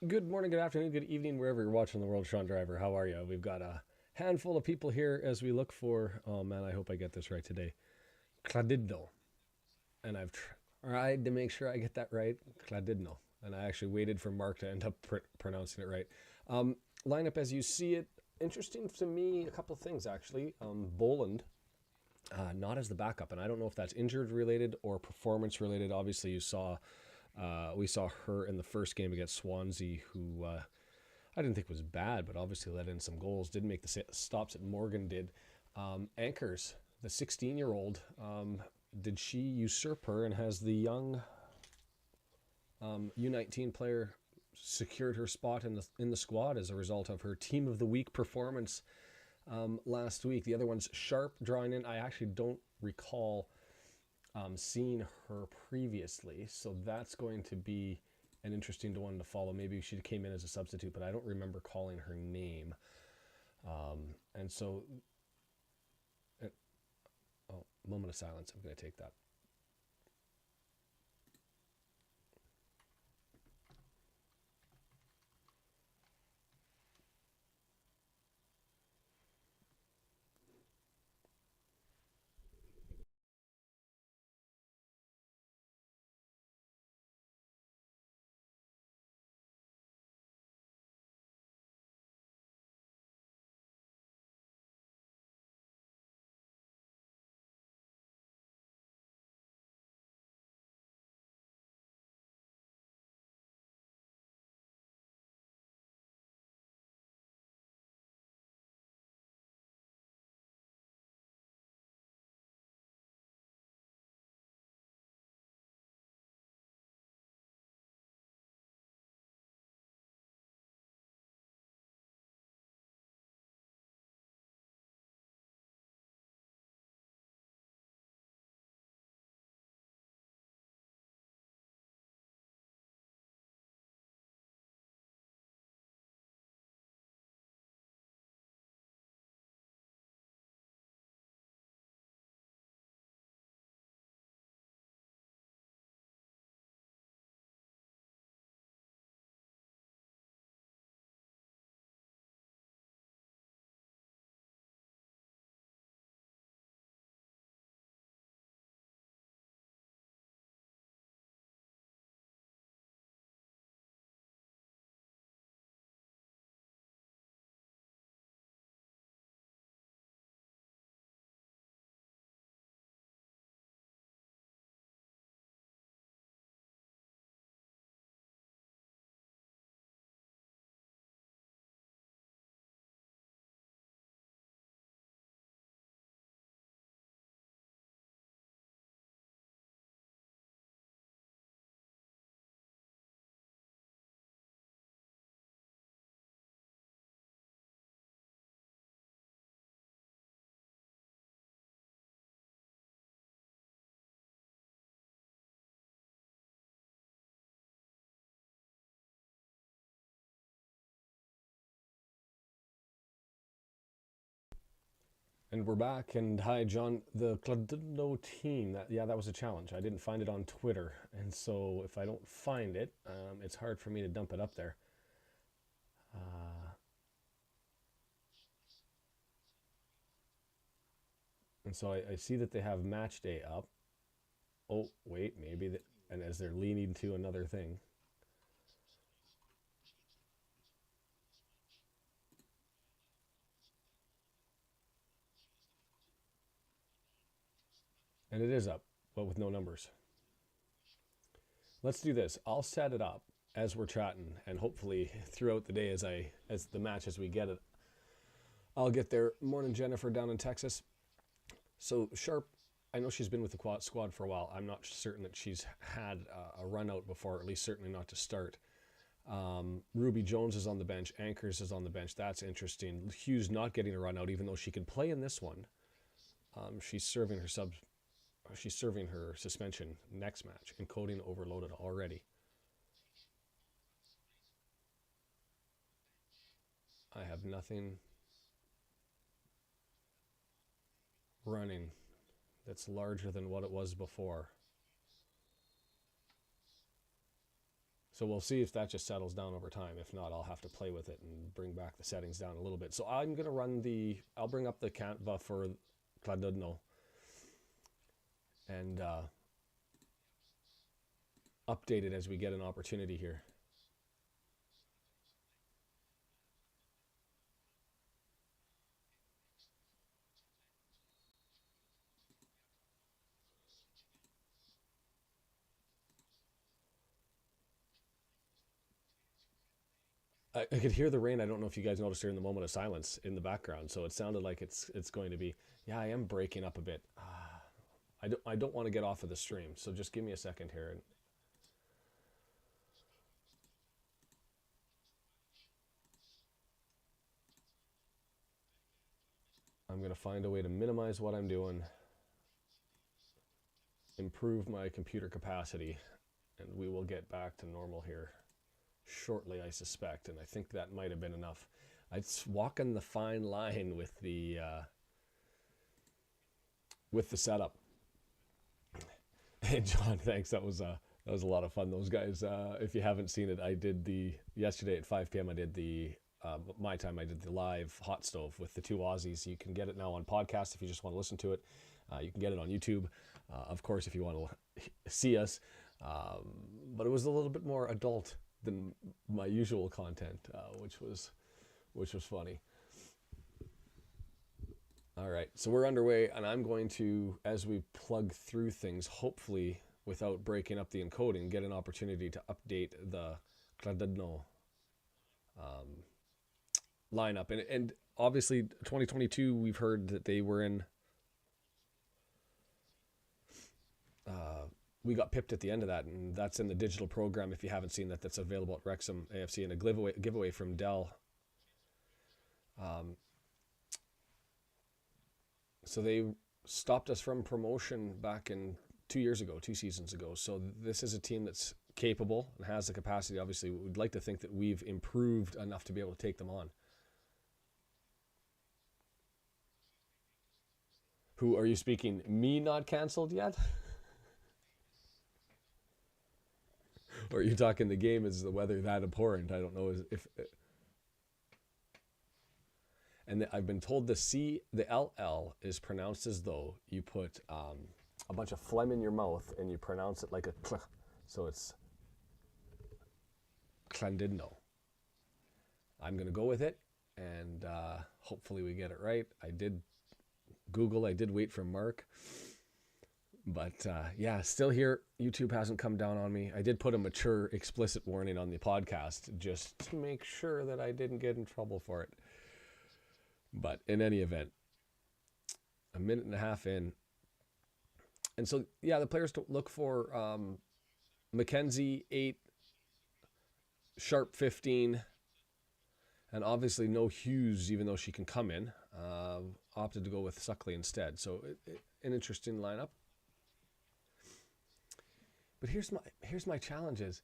Good morning, good afternoon, good evening, wherever you're watching the world. Sean Driver, how are you? We've got a handful of people here as we look for, oh man, I hope I get this right today, Llandudno. And I've tried to make sure I get that right, Llandudno. And I actually waited for Mark to end up pronouncing it right. Um, Lineup as you see it, interesting to me, a couple of things actually. Boland, not as the backup, and I don't know if that's injured related or performance related. Obviously, we saw her in the first game against Swansea, who I didn't think was bad, but obviously let in some goals. Didn't make the stops that Morgan did. Anchors, the 16-year-old, did she usurp her, and has the young U19 player secured her spot in the squad as a result of her Team of the Week performance last week? The other one's Sharp drawing in. I actually don't recall seeing her previously, so that's going to be an interesting one to follow. Maybe she came in as a substitute, but I don't remember calling her name. And so, oh, moment of silence. I'm going to take that. And we're back. And hi, John. The Llandudno team. That was a challenge. I didn't find it on Twitter, and so if I don't find it, it's hard for me to dump it up there. Uh, and so I see that they have match day up. Oh, wait, maybe that. And as they're leaning to another thing, and it is up, but with no numbers. Let's do this. I'll set it up as we're chatting, and hopefully throughout the day as the match as we get it, I'll get there. Morning, Jennifer, down in Texas. So Sharp, I know she's been with the quad squad for a while. I'm not certain that she's had a run out before, at least certainly not to start. Ruby Jones is on the bench. Anchors is on the bench. That's interesting. Hughes not getting a run out, even though she can play in this one. She's serving her sub. She's serving her suspension next match. Encoding overloaded already. I have nothing running that's larger than what it was before. So we'll see if that just settles down over time. If not, I'll have to play with it and bring back the settings down a little bit. So I'm going to I'll bring up the Canva for Llandudno and update it as we get an opportunity here. I could hear the rain. I don't know if you guys noticed during the moment of silence in the background. So it sounded like it's going to be. Yeah, I am breaking up a bit. I don't want to get off of the stream. So just give me a second here. And I'm going to find a way to minimize what I'm doing, improve my computer capacity, and we will get back to normal here shortly, I suspect. And I think that might have been enough. It's walking the fine line with the setup. Hey John, thanks. That was a lot of fun. Those guys, if you haven't seen it, I did yesterday at 5 p.m. I did my time. I did the live hot stove with the two Aussies. You can get it now on podcast if you just want to listen to it. You can get it on YouTube, of course, if you want to see us. But it was a little bit more adult than my usual content, which was funny. All right, so we're underway, and I'm going to, as we plug through things, hopefully without breaking up the encoding, get an opportunity to update the Llandudno lineup. And obviously 2022, we've heard that they were in, we got pipped at the end of that, and that's in the digital program. If you haven't seen that, that's available at Wrexham AFC, and a giveaway from Dell. So they stopped us from promotion back in 2 seasons ago. So this is a team that's capable and has the capacity. Obviously, we'd like to think that we've improved enough to be able to take them on. Who are you speaking? Me not canceled yet? Or are you talking the game? Is the weather that abhorrent? I don't know if. And I've been told the LL is pronounced as though you put a bunch of phlegm in your mouth and you pronounce it like a kl. So it's Llandudno. I'm going to go with it, and hopefully we get it right. I did wait for Mark. But yeah, still here. YouTube hasn't come down on me. I did put a mature, explicit warning on the podcast just to make sure that I didn't get in trouble for it. But in any event, a minute and a half in. And so, yeah, the players to look for Mackenzie, 8, Sharp, 15, and obviously no Hughes, even though she can come in. Opted to go with Suckley instead. So an interesting lineup. But here's my challenge is,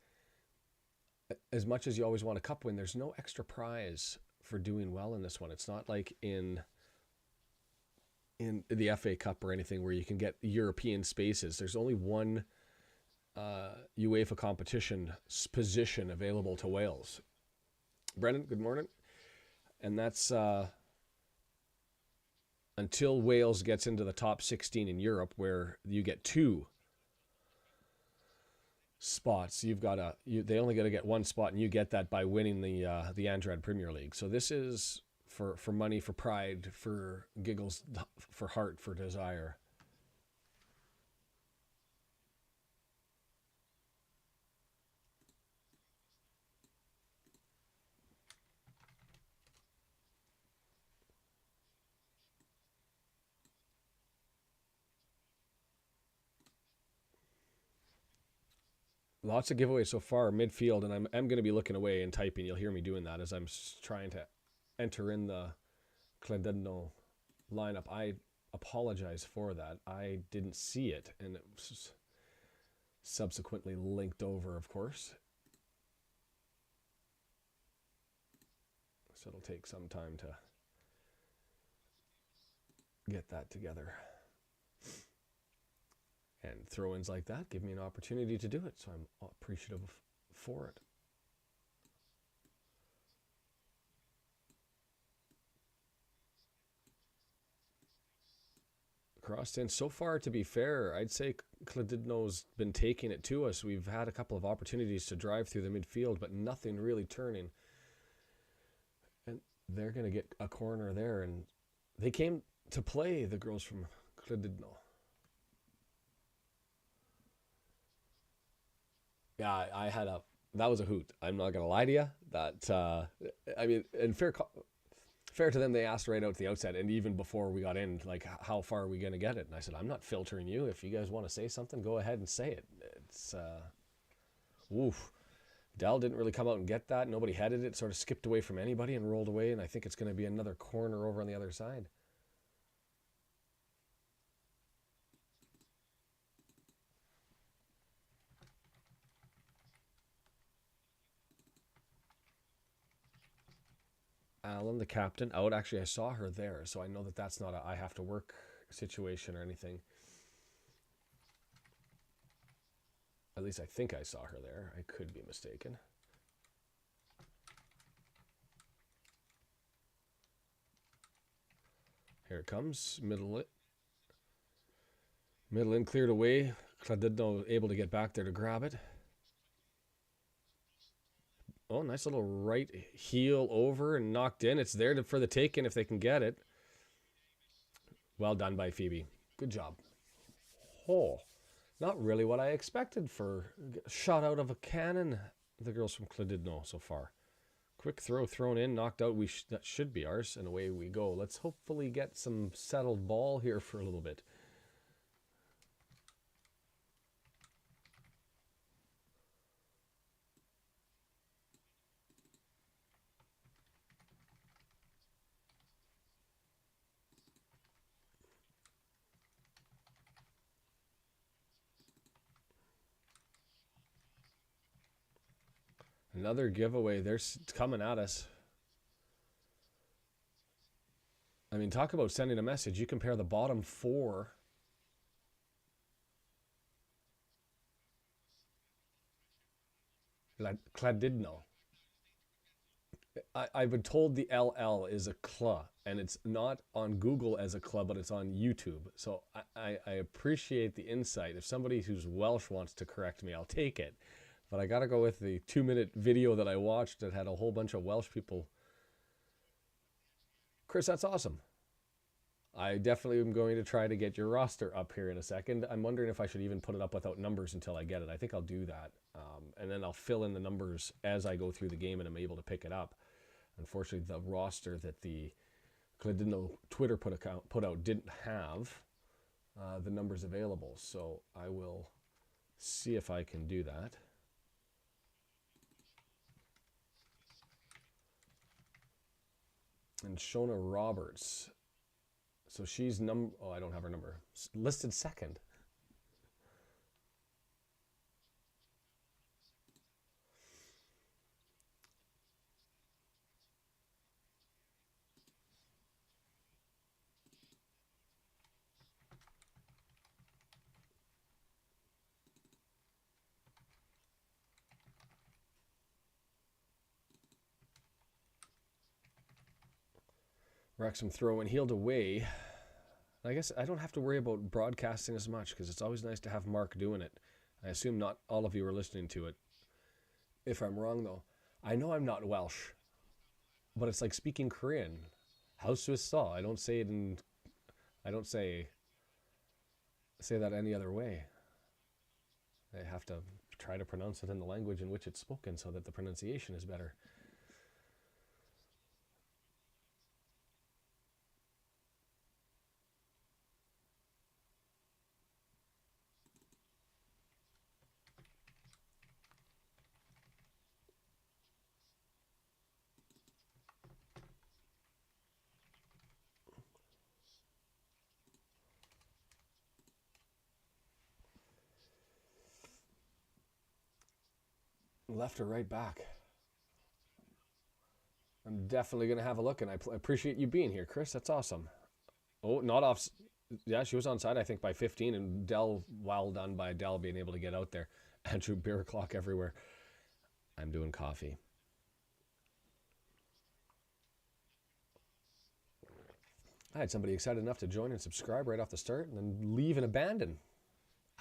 as much as you always want a cup win, there's no extra prize for doing well in this one. It's not like in the FA Cup or anything where you can get European spaces. There's only one UEFA competition position available to Wales. Brendan, good morning. And that's until Wales gets into the top 16 in Europe, where you get 2 spots. They only got to get 1 spot, and you get that by winning the Andred Premier League. So this is for money, for pride, for giggles, for heart, for desire. Lots of giveaways so far, midfield, and I'm going to be looking away and typing. You'll hear me doing that as I'm trying to enter in the Llandudno lineup. I apologize for that. I didn't see it, and it was subsequently linked over, of course. So it'll take some time to get that together. And throw-ins like that give me an opportunity to do it, so I'm appreciative for it. Crossed in. So far, to be fair, I'd say Llandudno's been taking it to us. We've had a couple of opportunities to drive through the midfield, but nothing really turning. And they're going to get a corner there. And they came to play, the girls from Llandudno. Yeah, that was a hoot. I'm not going to lie to you. I mean, and fair to them, they asked right out the outset, and even before we got in, like, how far are we going to get it? And I said, I'm not filtering you. If you guys want to say something, go ahead and say it. It's, woof. Dell didn't really come out and get that. Nobody headed it, sort of skipped away from anybody and rolled away, and I think it's going to be another corner over on the other side. Alan, the captain, out. Actually, I saw her there, so I know that that's not a I have to work situation or anything. At least I think I saw her there. I could be mistaken. Here it comes. Middle in, cleared away. Llandudno able to get back there to grab it. Oh, nice little right heel over and knocked in. It's there for the taking if they can get it. Well done by Phoebe. Good job. Oh, not really what I expected for a shot out of a cannon. The girls from Llandudno so far. Quick throw thrown in, knocked out. That should be ours, and away we go. Let's hopefully get some settled ball here for a little bit. Another giveaway. They're coming at us. I mean, talk about sending a message. You compare the bottom four. Llandudno. I've been told the LL is a cla, and it's not on Google as a cla, but it's on YouTube. So I appreciate the insight. If somebody who's Welsh wants to correct me, I'll take it. But I got to go with the 2-minute video that I watched that had a whole bunch of Welsh people. Chris, that's awesome. I definitely am going to try to get your roster up here in a second. I'm wondering if I should even put it up without numbers until I get it. I think I'll do that. And then I'll fill in the numbers as I go through the game and I'm able to pick it up. Unfortunately, the roster that the Llandudno Twitter put out didn't have the numbers available. So I will see if I can do that. And Shona Roberts. So she's oh, I don't have her number. Listed second. Wrexham throw and healed away. I guess I don't have to worry about broadcasting as much because it's always nice to have Mark doing it. I assume not all of you are listening to it. If I'm wrong, though, I know I'm not Welsh, but it's like speaking Korean. How Swiss saw. I don't say it in. I don't say that any other way. I have to try to pronounce it in the language in which it's spoken so that the pronunciation is better. Left or right back? I'm definitely going to have a look, and I appreciate you being here, Chris. That's awesome. Oh, not off. Yeah, she was onside, I think, by 15, and Dell, well done by Dell being able to get out there. Andrew, beer clock everywhere. I'm doing coffee. I had somebody excited enough to join and subscribe right off the start and then leave and abandon.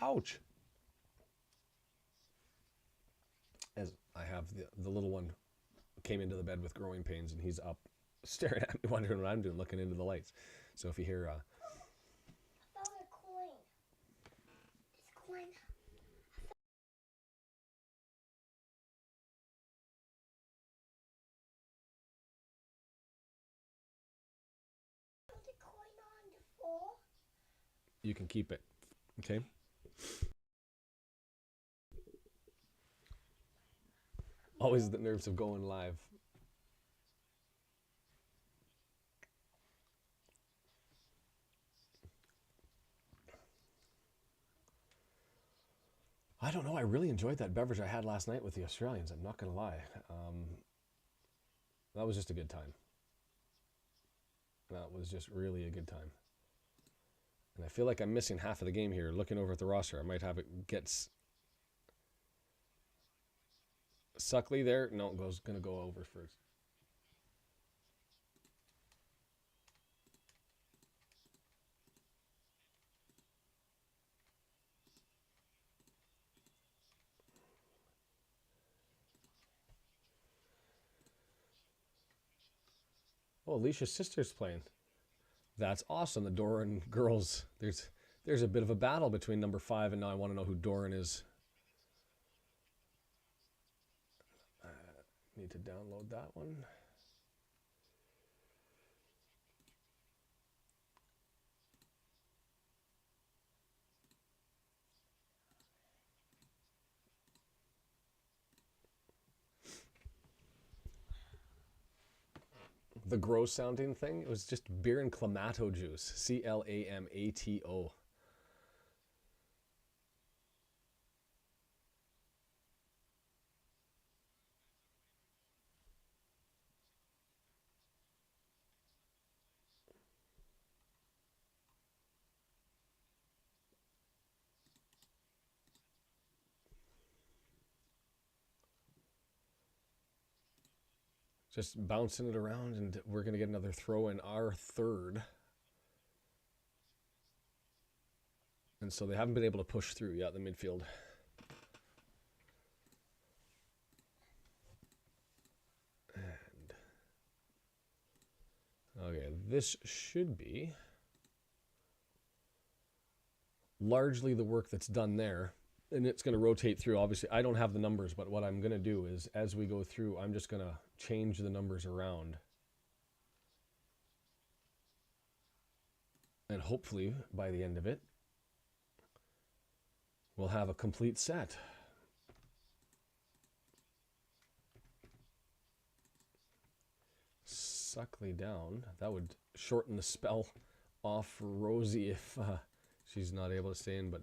Ouch. As I have the little one came into the bed with growing pains and he's up staring at me wondering what I'm doing, looking into the lights. So if you hear... I found a coin. This coin. I found a coin on the floor. You can keep it. Okay? Always the nerves of going live. I don't know. I really enjoyed that beverage I had last night with the Australians. I'm not going to lie. That was just a good time. That was just really a good time. And I feel like I'm missing half of the game here. Looking over at the roster, I might have it gets Suckley there. No, going to go over first. Oh, Alicia's sister's playing. That's awesome. The Doran girls. There's a bit of a battle between number 5 and now I want to know who Doran is. Need to download that one. The gross sounding thing, it was just beer and clamato juice. C-L-A-M-A-T-O. Just bouncing it around, and we're going to get another throw in our third. And so they haven't been able to push through yet, the midfield. And okay, this should be largely the work that's done there. And it's going to rotate through. Obviously, I don't have the numbers, but what I'm going to do is, as we go through, I'm just going to change the numbers around. And hopefully, by the end of it, we'll have a complete set. Suckley down. That would shorten the spell off for Rosie if she's not able to stay in, but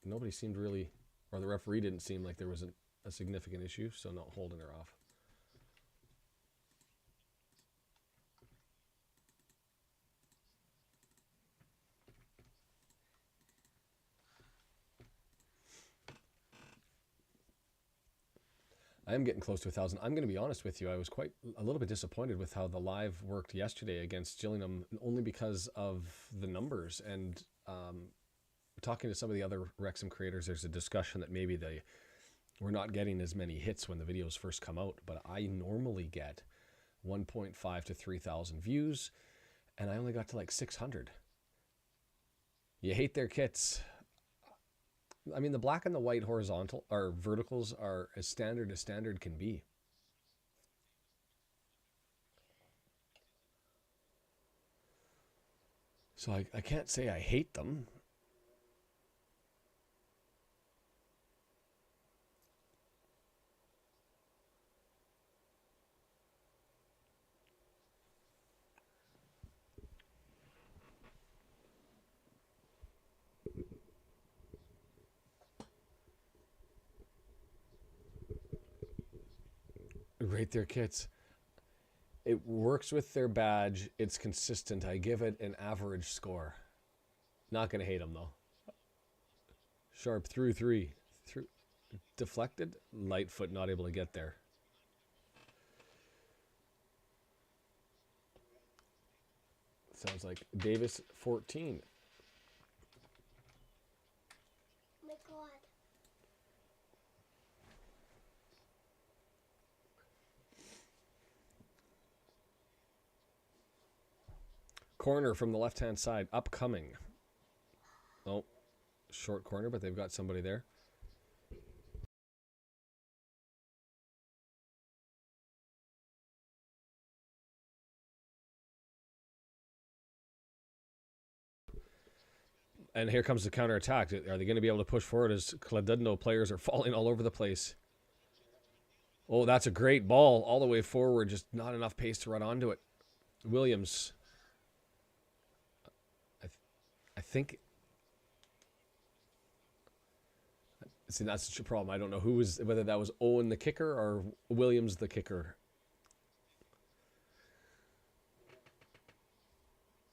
nobody seemed really, or the referee didn't seem like there was a significant issue, so not holding her off. I am getting close to 1,000. I'm going to be honest with you. I was a little bit disappointed with how the live worked yesterday against Gillingham, only because of the numbers. And talking to some of the other Wrexham creators, there's a discussion that maybe we're not getting as many hits when the videos first come out. But I normally get 1.5 to 3,000 views, and I only got to like 600. You hate their kits. I mean, the black and the white horizontal or verticals are as standard can be. So I can't say I hate them. Rate their kits. It works with their badge. It's consistent. I give it an average score. Not going to hate them, though. Sharp through 3. Through deflected. Lightfoot not able to get there. Sounds like Davis 14. Oh my God. Corner from the left-hand side, upcoming. Oh, short corner, but they've got somebody there. And here comes the counterattack. Are they going to be able to push forward as Llandudno players are falling all over the place? Oh, that's a great ball all the way forward. Just not enough pace to run onto it. Williams. I think... See, that's the problem. I don't know whether that was Owen the kicker or Williams the kicker.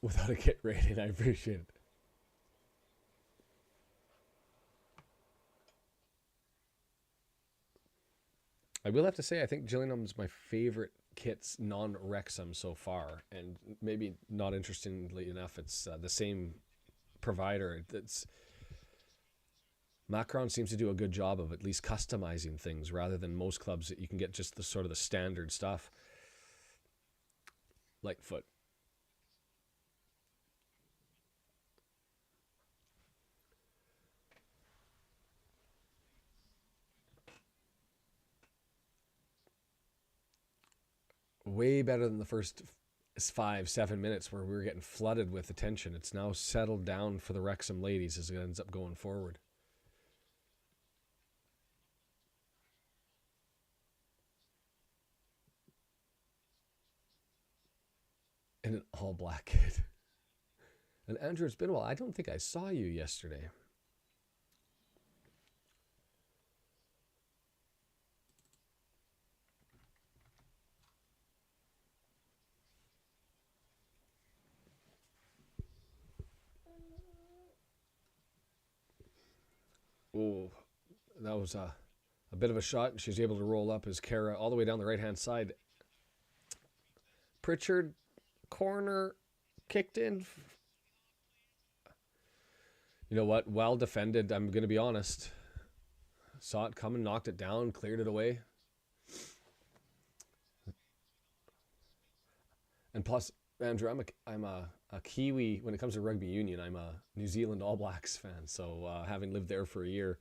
Without a kit rating, I appreciate it. I will have to say, I think Gillingham's my favorite kits non-Wrexham so far, and maybe not interestingly enough, it's the same provider. Macron seems to do a good job of at least customizing things rather than most clubs that you can get just the sort of the standard stuff. Lightfoot. Way better than the first 5-7 minutes where we were getting flooded with attention. It's now settled down for the Wrexham ladies as it ends up going forward. And an all-black kid. And Andrew, it's been a while. I don't think I saw you yesterday. Oh, that was a bit of a shot. She's able to roll up as Kara all the way down the right-hand side. Pritchard, corner, kicked in. You know what? Well defended, I'm going to be honest. Saw it coming, knocked it down, cleared it away. And plus, Andrew, I'm a Kiwi. When it comes to rugby union, I'm a New Zealand All Blacks fan. So having lived there for a year,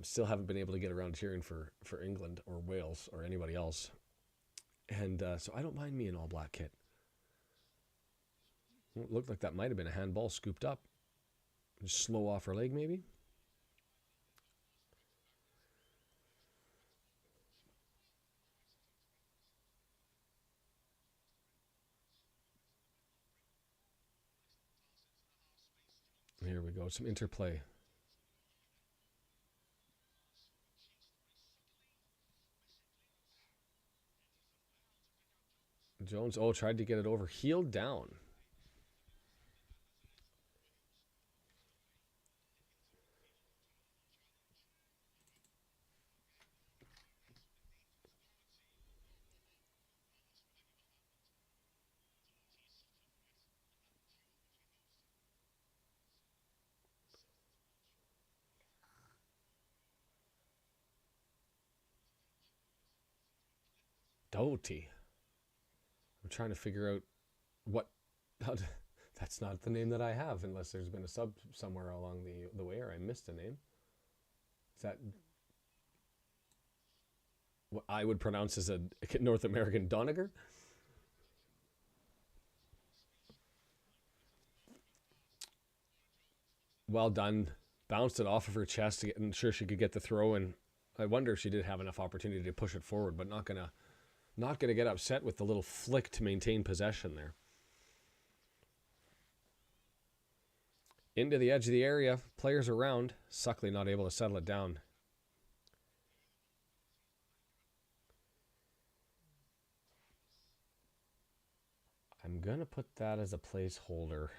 still haven't been able to get around cheering for England or Wales or anybody else. And so I don't mind me an All Black kit. It looked like that might have been a handball scooped up. Just slow off her leg, maybe. Here we go, some interplay. Jones, tried to get it over. Heeled down. Doty. I'm trying to figure out that's not the name that I have, unless there's been a sub somewhere along the way, or I missed a name. Is that what I would pronounce as a North American Doniger? Well done. Bounced it off of her chest to ensure she could get the throw, and I wonder if she did have enough opportunity to push it forward, but not gonna get upset with the little flick to maintain possession there. Into the edge of the area, players around. Suckley not able to settle it down. I'm gonna put that as a placeholder.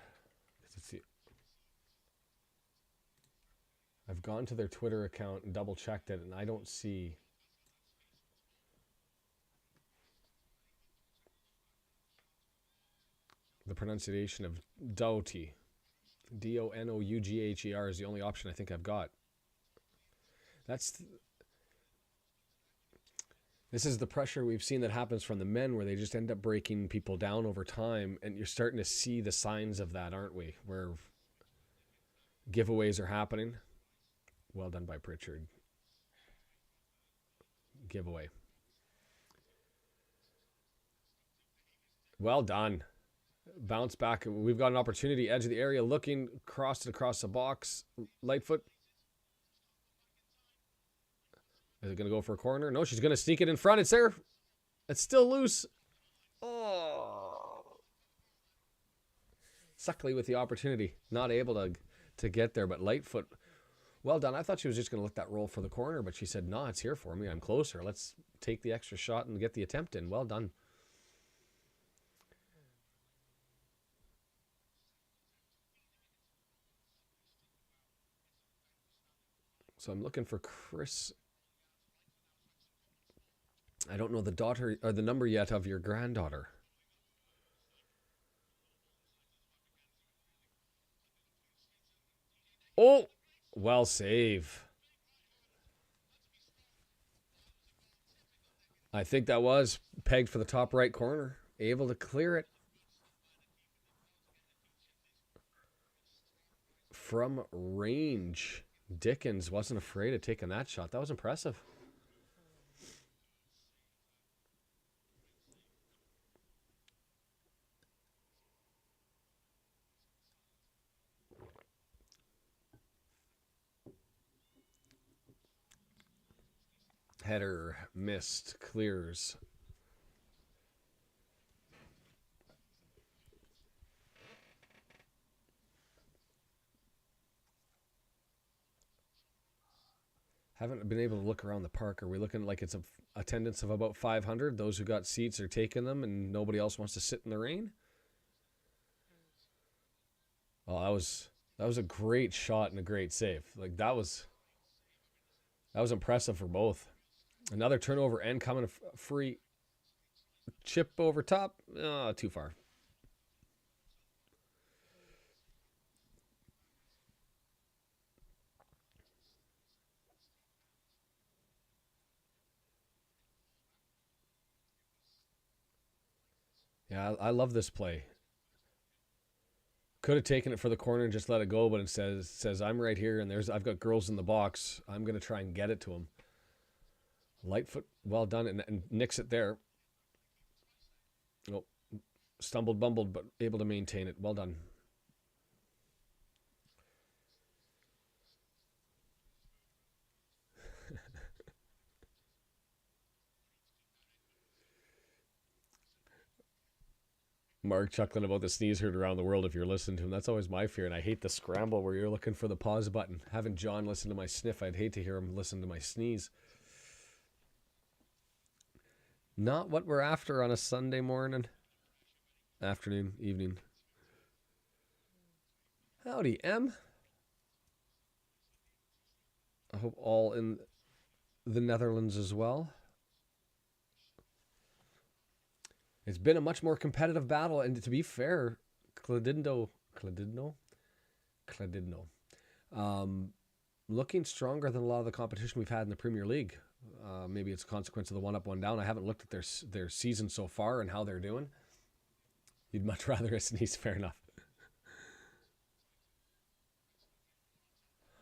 I've gone to their Twitter account and double checked it, and I don't see. The pronunciation of Doughty. Donougher is the only option I think I've got. This is the pressure we've seen that happens from the men, where they just end up breaking people down over time, and you're starting to see the signs of that, aren't we? Where giveaways are happening. Well done by Pritchard. Giveaway. Well done. Bounce back. We've got an opportunity. Edge of the area, looking, crossed it across the box. Lightfoot. Is it going to go for a corner? No, she's going to sneak it in front. It's there. It's still loose. Oh. Suckley with the opportunity. Not able to get there, but Lightfoot, well done. I thought she was just going to let that roll for the corner, but she said, no, it's here for me. I'm closer. Let's take the extra shot and get the attempt in. Well done. So I'm looking for Chris. I don't know the daughter or the number yet of your granddaughter. Oh, well save. I think that was pegged for the top right corner. Able to clear it. From range. Dickens wasn't afraid of taking that shot. That was impressive. Header missed, clears. Haven't been able to look around the park. Are we looking like it's a attendance of about 500? Those who got seats are taking them and nobody else wants to sit in the rain? Oh, that was a great shot and a great save. Like that was impressive for both. Another turnover and coming free. Chip over top. Oh, too far. Yeah, I love this play. Could have taken it for the corner and just let it go, but it says I'm right here and I've got girls in the box. I'm going to try and get it to him. Lightfoot, well done, and nicks it there. Oh, stumbled, bumbled, but able to maintain it. Well done. Mark chuckling about the sneeze heard around the world if you're listening to him. That's always my fear, and I hate the scramble where you're looking for the pause button. Having John listen to my sniff, I'd hate to hear him listen to my sneeze. Not what we're after on a Sunday morning. Afternoon, evening. Howdy, Em. I hope all in the Netherlands as well. It's been a much more competitive battle, and to be fair, Llandudno, looking stronger than a lot of the competition we've had in the Premier League. Maybe it's a consequence of the one up, one down. I haven't looked at their season so far and how they're doing. You'd much rather a sneeze, fair enough.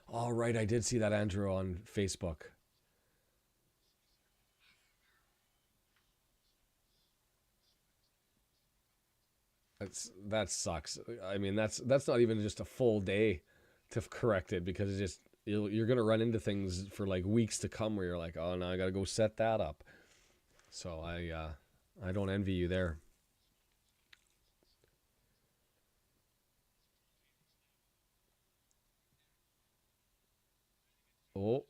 All right, I did see that, Andrew, on Facebook. That sucks. I mean, that's not even just a full day to correct it, because it's just you're gonna run into things for like weeks to come where you're like, oh no, I gotta go set that up. So I don't envy you there. Oh.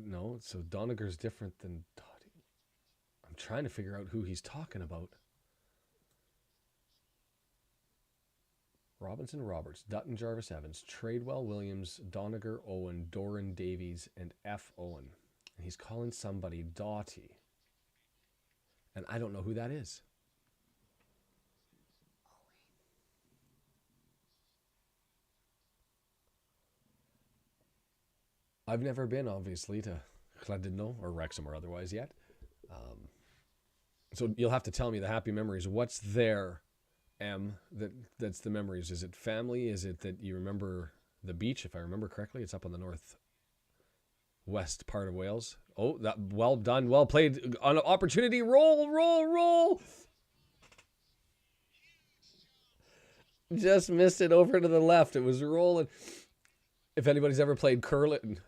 No, so Doniger's different than Dottie. I'm trying to figure out who he's talking about. Robinson Roberts, Dutton Jarvis Evans, Tradewell Williams, Doniger Owen, Doran Davies, and F. Owen. And he's calling somebody Doughty. And I don't know who that is. I've never been, obviously, to Llandudno or Wrexham or otherwise yet. So you'll have to tell me the happy memories. What's there, M, that's the memories? Is it family? Is it that you remember the beach? If I remember correctly, it's up on the northwest part of Wales. Oh, that well done, well played. On an opportunity, roll. Just missed it over to the left. It was rolling. If anybody's ever played curling,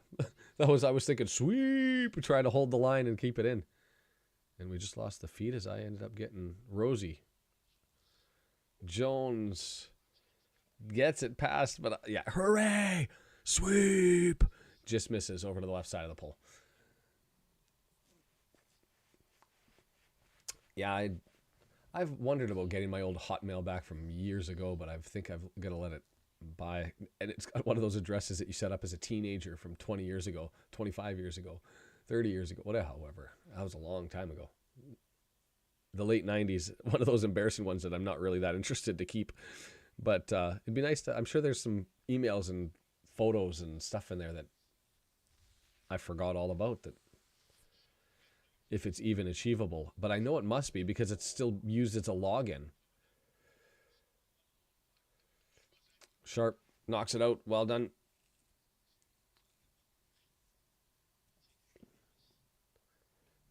I was thinking sweep, trying to hold the line and keep it in. And we just lost the feed as I ended up getting Rosie. Jones gets it past, but yeah, hooray, sweep. Just misses over to the left side of the pole. Yeah, I've wondered about getting my old Hotmail back from years ago, but I think I've got to let it by. And it's got one of those addresses that you set up as a teenager from 20 years ago, 25 years ago, 30 years ago, whatever. However, that was a long time ago. The late 90s, one of those embarrassing ones that I'm not really that interested to keep. But it'd be nice to, I'm sure there's some emails and photos and stuff in there that I forgot all about, that if it's even achievable. But I know it must be because it's still used as a login. Sharp knocks it out. Well done.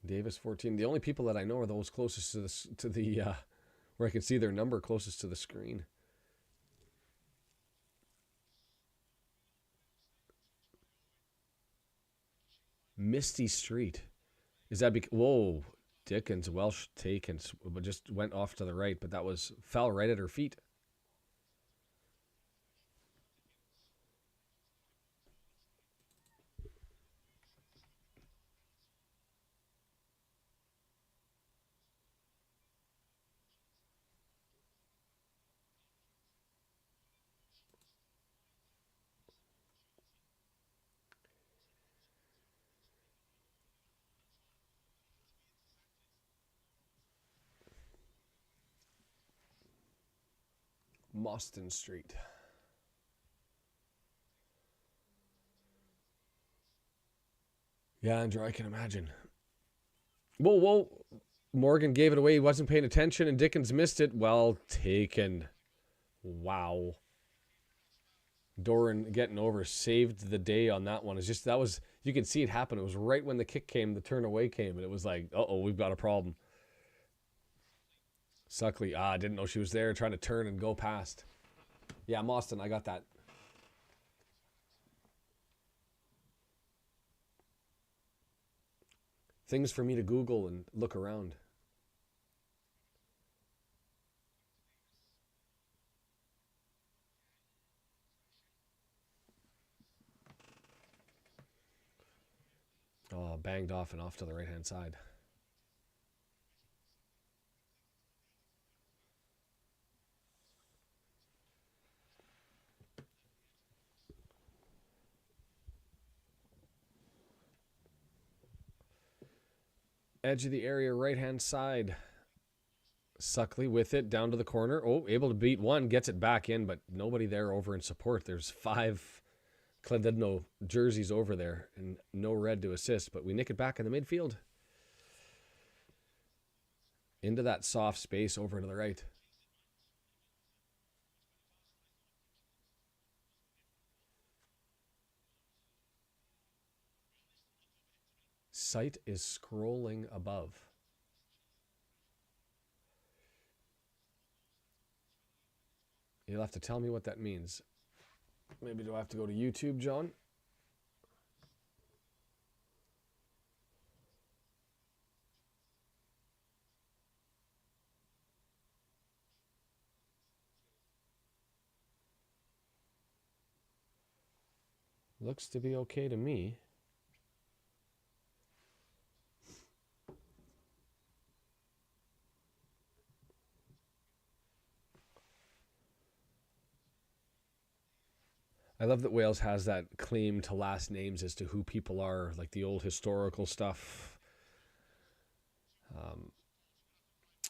Davis 14. The only people that I know are those closest to the where I can see their number closest to the screen. Misty Street. Is that whoa, Dickens, Welsh taken, but just went off to the right, but that was fell right at her feet. Mostyn Street. Yeah, Andrew, I can imagine. Whoa. Morgan gave it away. He wasn't paying attention, and Dickens missed it. Well taken. Wow. Doran getting over saved the day on that one. It's just, that was, you could see it happen. It was right when the kick came, the turn away came, and it was like, uh-oh, we've got a problem. Suckley, didn't know she was there, trying to turn and go past. Yeah, Mostyn, I got that. Things for me to Google and look around. Oh, banged off and off to the right-hand side. Edge of the area, right-hand side. Suckley with it, down to the corner. Oh, able to beat one, gets it back in, but nobody there over in support. There's 5 Llandudno jerseys over there, and no red to assist, but we nick it back in the midfield. Into that soft space over to the right. Sight is scrolling above. You'll have to tell me what that means. Maybe do I have to go to YouTube, John? Looks to be okay to me. I love that Wales has that claim to last names as to who people are, like the old historical stuff.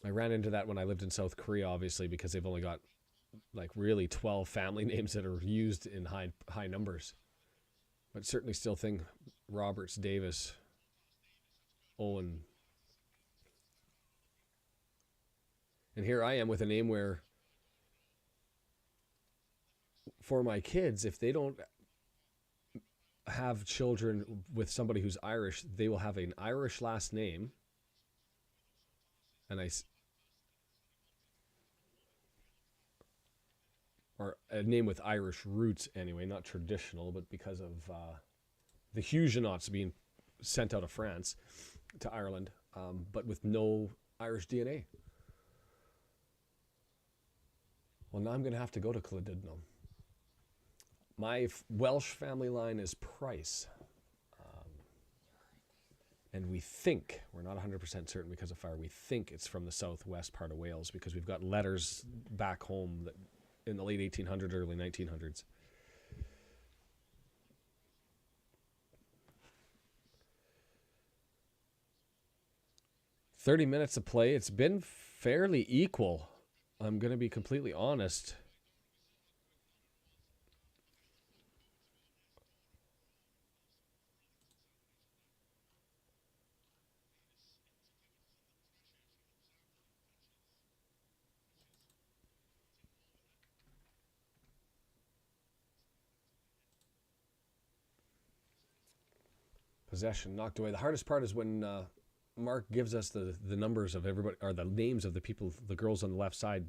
I ran into that when I lived in South Korea, obviously, because they've only got like really 12 family names that are used in high numbers. But certainly still think Roberts, Davis, Owen. And here I am with a name where for my kids, if they don't have children with somebody who's Irish, they will have an Irish last name. And or a name with Irish roots anyway, not traditional, but because of the Huguenots being sent out of France to Ireland, but with no Irish DNA. Well, now I'm going to have to go to Llandudno. My Welsh family line is Price. And we think, we're not 100% certain because of fire, we think it's from the southwest part of Wales because we've got letters back home that in the late 1800s, early 1900s. "30 minutes of play. It's been fairly equal. I'm going to be completely honest. Possession knocked away. The hardest part is when Mark gives us the numbers of everybody, or the names of the people, the girls on the left side,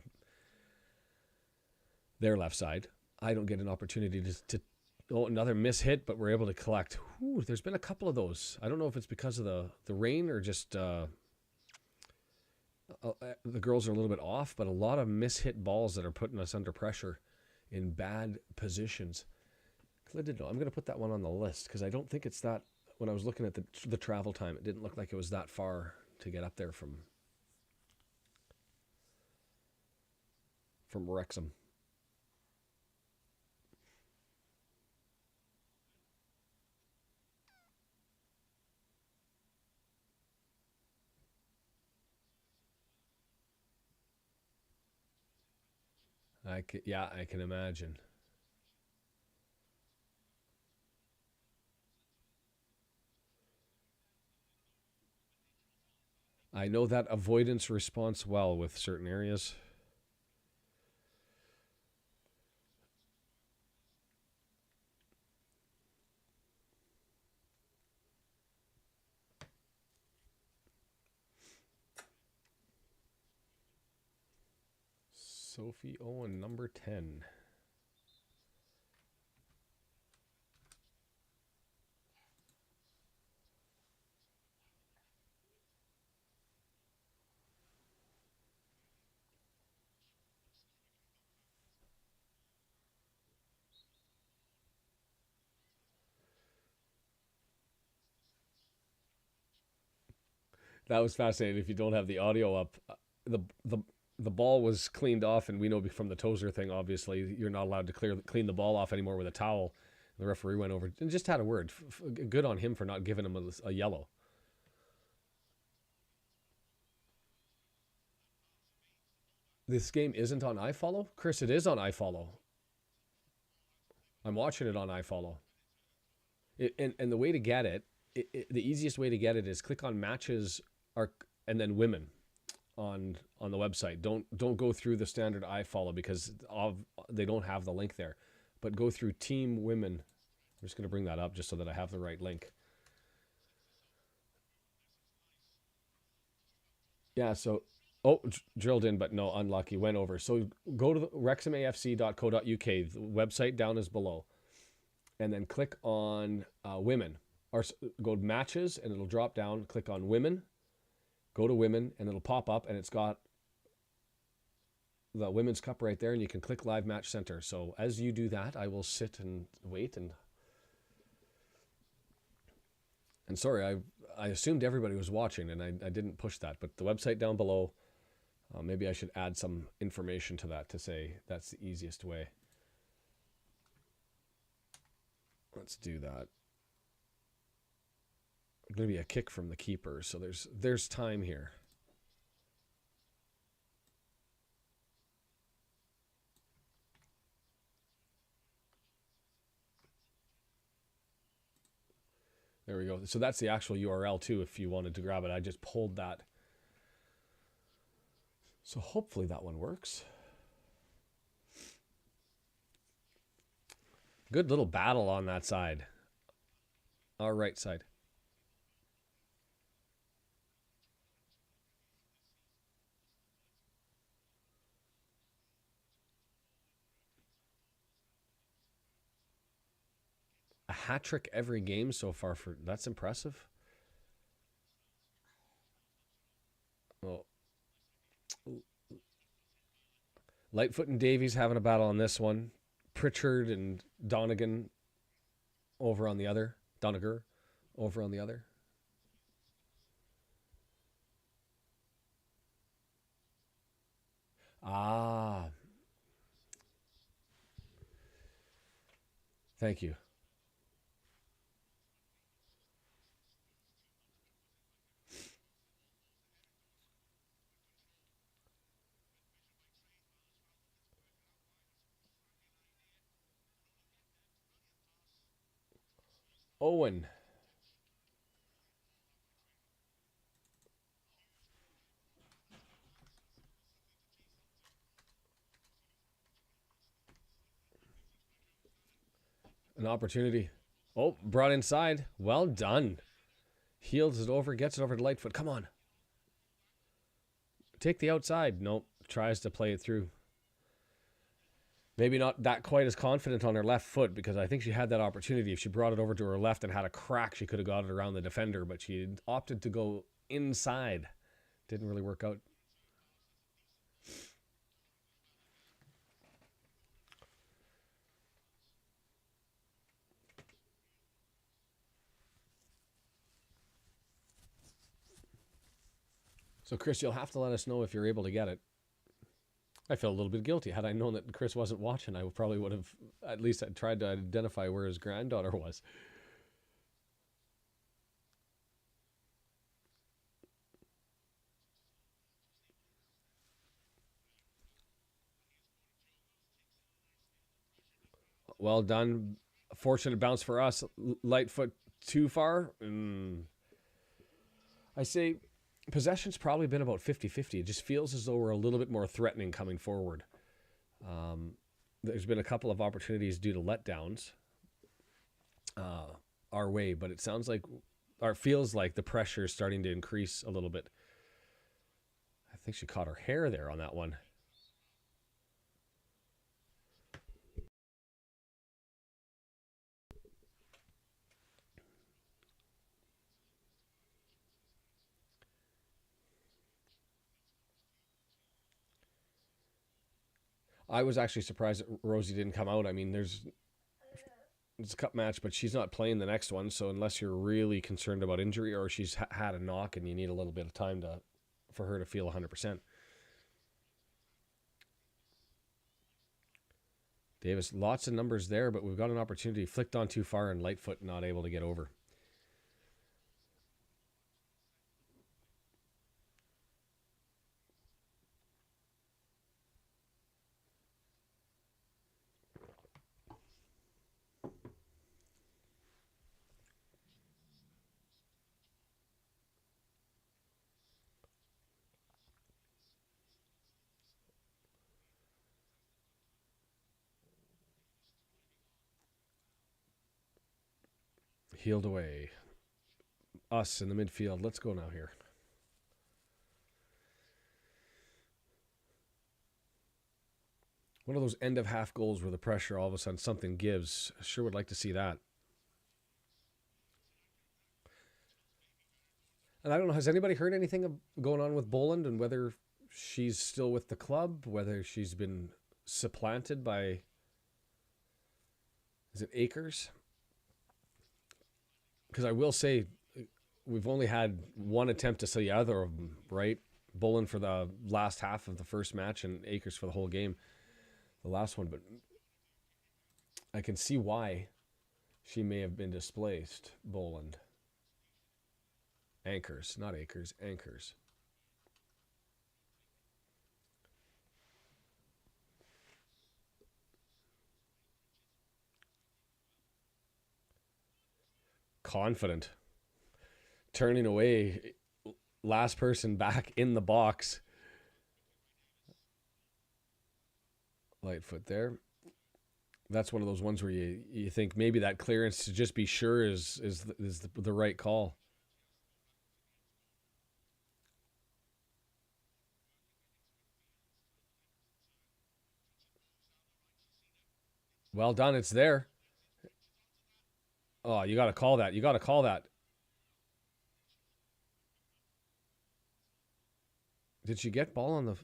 their left side. I don't get an opportunity to another miss hit, but we're able to collect. Ooh, there's been a couple of those. I don't know if it's because of the rain or just the girls are a little bit off, but a lot of miss-hit balls that are putting us under pressure in bad positions. I'm going to put that one on the list because I don't think it's that. When I was looking at the travel time, it didn't look like it was that far to get up there from Wrexham. I can imagine. I know that avoidance response well with certain areas. Sophie Owen, number 10. That was fascinating. If you don't have the audio up, the ball was cleaned off, and we know from the Tozer thing, obviously, you're not allowed to clean the ball off anymore with a towel. The referee went over and just had a word. Good on him for not giving him a yellow. This game isn't on iFollow? Chris, it is on iFollow. I'm watching it on iFollow. And the way to get it, the easiest way to get it is click on matches and then women on the website. Don't go through the standard iFollow because they don't have the link there. But go through Team Women. I'm just going to bring that up just so that I have the right link. Yeah, so drilled in, but no, unlucky, went over. So go to the wrexhamafc.co.uk. The website down is below. And then click on women. Or go to matches, and it'll drop down. Click on women. Go to women, and it'll pop up, and it's got the Women's Cup right there, and you can click Live Match Center. So as you do that, I will sit and wait. And sorry, I assumed everybody was watching, and I didn't push that. But the website down below, maybe I should add some information to that to say that's the easiest way. Let's do that. Going to be a kick from the keeper, so there's time here. There we go. So that's the actual URL too if you wanted to grab it. I just pulled that. So hopefully that one works. Good little battle on that side. Our right side. A hat trick every game so far. That's impressive. Well, Lightfoot and Davies having a battle on this one. Pritchard and Donegan over on the other. Doniger over on the other. Ah. Thank you. Owen. An opportunity. Oh, brought inside. Well done. Heels it over, gets it over to Lightfoot. Come on. Take the outside. Nope. Tries to play it through. Maybe not that quite as confident on her left foot because I think she had that opportunity. If she brought it over to her left and had a crack, she could have got it around the defender, but she opted to go inside. Didn't really work out. So, Chris, you'll have to let us know if you're able to get it. I feel a little bit guilty. Had I known that Chris wasn't watching, I probably would have at least tried to identify where his granddaughter was. Well done. Fortunate bounce for us. Lightfoot too far. I say possession's probably been about 50-50. It just feels as though we're a little bit more threatening coming forward. There's been a couple of opportunities due to letdowns our way, but it sounds like, or it feels like the pressure is starting to increase a little bit. I think she caught her hair there on that one. I was actually surprised that Rosie didn't come out. I mean, it's a cup match, but she's not playing the next one. So unless you're really concerned about injury or she's had a knock and you need a little bit of time for her to feel 100%. Davis, lots of numbers there, but we've got an opportunity. Flicked on too far and Lightfoot not able to get over. Healed away. Us in the midfield. Let's go now here. One of those end of half goals where the pressure all of a sudden something gives. Sure would like to see that. And I don't know, has anybody heard anything going on with Boland and whether she's still with the club, whether she's been supplanted by, is it Akers? Because I will say, we've only had one attempt to see either of them, right? Boland for the last half of the first match and Akers for the whole game, the last one. But I can see why She may have been displaced. Boland. Anchors, not acres, anchors. Confident. Turning away. Last person back in the box. Lightfoot there. That's one of those ones where you think maybe that clearance to just be sure is the right call. Well done. It's there. Oh, you got to call that. You got to call that. Did she get ball on the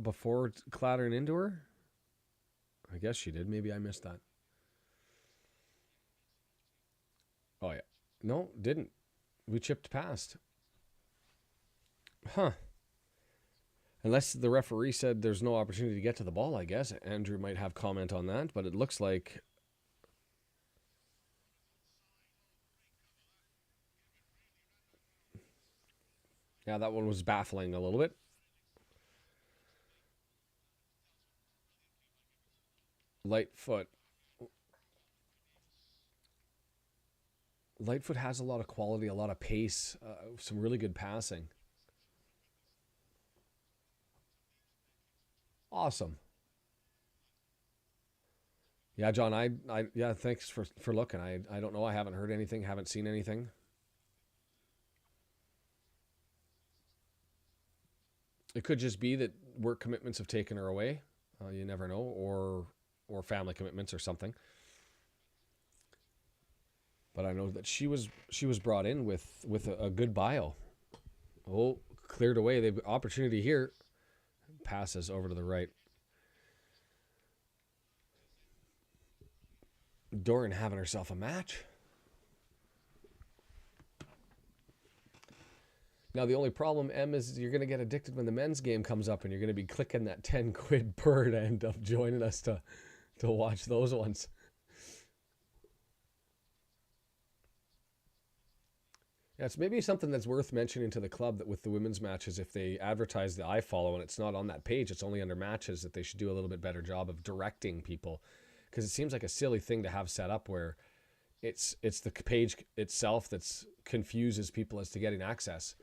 before clattering into her? I guess she did. Maybe I missed that. Oh, yeah. No, didn't. We chipped past. Huh. Unless the referee said there's no opportunity to get to the ball, I guess. Andrew might have comment on that, but it looks like... Yeah, that one was baffling a little bit. Lightfoot. Lightfoot has a lot of quality, a lot of pace, some really good passing. Awesome. Yeah, John, yeah, thanks for looking. I don't know. I haven't heard anything, haven't seen anything. It could just be that work commitments have taken her away. You never know, or family commitments or something. But I know that she was brought in with a good bio. Oh, cleared away. They've opportunity here. Passes over to the right. Doran having herself a match. Now, the only problem, Em, is you're going to get addicted when the men's game comes up and you're going to be clicking that 10 quid per to end up joining us to watch those ones. Yeah, it's maybe something that's worth mentioning to the club that with the women's matches, if they advertise the FAW and it's not on that page, it's only under matches, that they should do a little bit better job of directing people. Because it seems like a silly thing to have set up where it's the page itself that's confuses people as to getting access.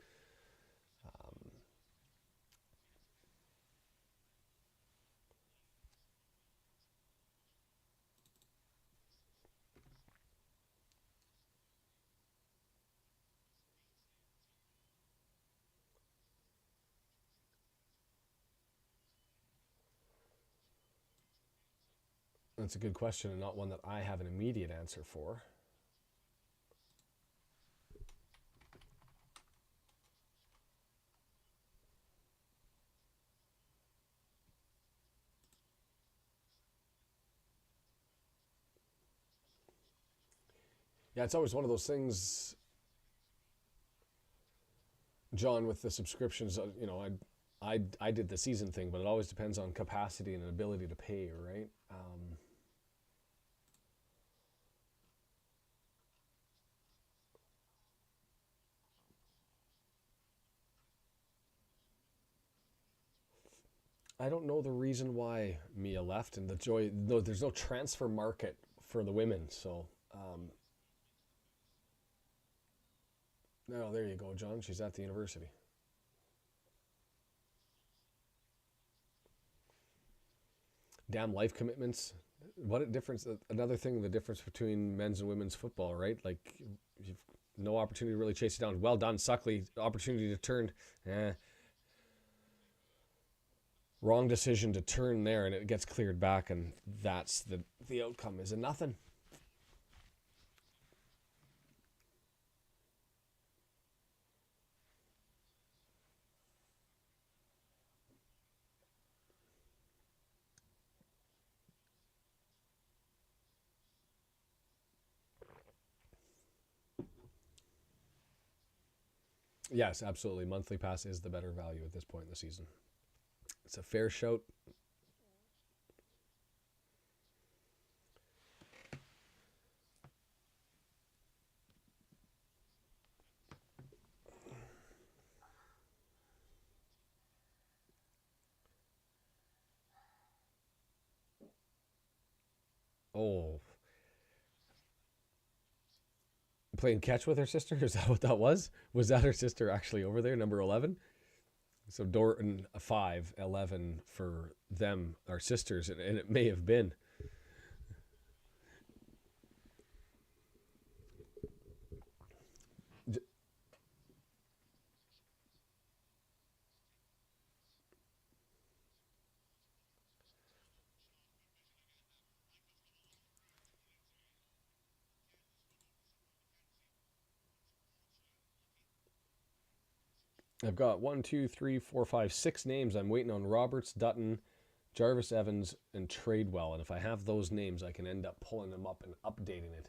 That's a good question and not one that I have an immediate answer for. Yeah, it's always one of those things, John, with the subscriptions. You know, I did the season thing, but it always depends on capacity and ability to pay, right? I don't know the reason why Mia left, and the joy. No, there's no transfer market for the women, so. No, there you go, John. She's at the university. Damn life commitments. What a difference. Another thing, the difference between men's and women's football, right? Like, you've no opportunity to really chase it down. Well done, Suckley. Opportunity to turn. Wrong decision to turn there, and it gets cleared back, and that's the outcome. Is a nothing. Yes, absolutely. Monthly pass is the better value at this point in the season. It's a fair shout. Oh, playing catch with her sister? Is that what that was? Was that her sister actually over there, number 11? So Dorton, 5, 11 for them, our sisters, and it may have been. I've got 6 names. I'm waiting on Roberts, Dutton, Jarvis Evans, and Tradewell. And if I have those names, I can end up pulling them up and updating it.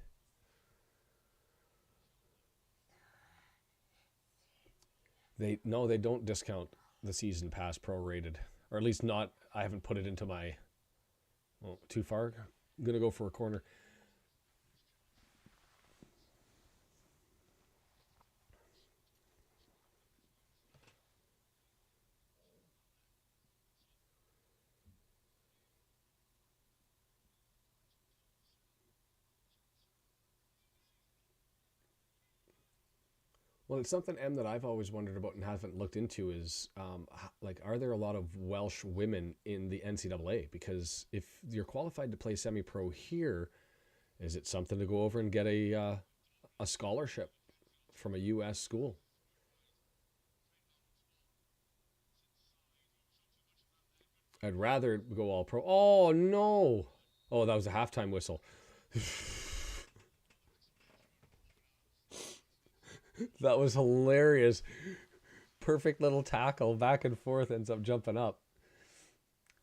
They don't discount the season pass prorated, or at least not. I haven't put it into my. Oh, too far. I'm gonna go for a corner. Well, it's something, M, that I've always wondered about and haven't looked into is like, are there a lot of Welsh women in the NCAA? Because if you're qualified to play semi-pro here, is it something to go over and get a scholarship from a U.S. school? I'd rather go all pro. Oh no! Oh, that was a halftime whistle. That was hilarious. Perfect little tackle, back and forth, ends up jumping up.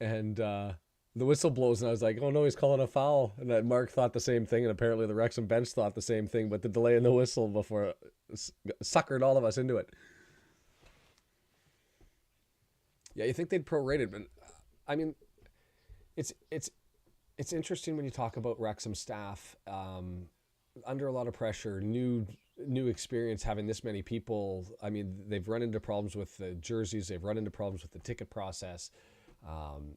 And the whistle blows, and I was like, oh no, he's calling a foul. And that Mark thought the same thing, and apparently the Wrexham bench thought the same thing, but the delay in the whistle before suckered all of us into it. Yeah, you think they'd prorate it, but I mean, it's it's it's interesting when you talk about Wrexham staff under a lot of pressure, new experience, having this many people. I mean, they've run into problems with the jerseys, they've run into problems with the ticket process. Um,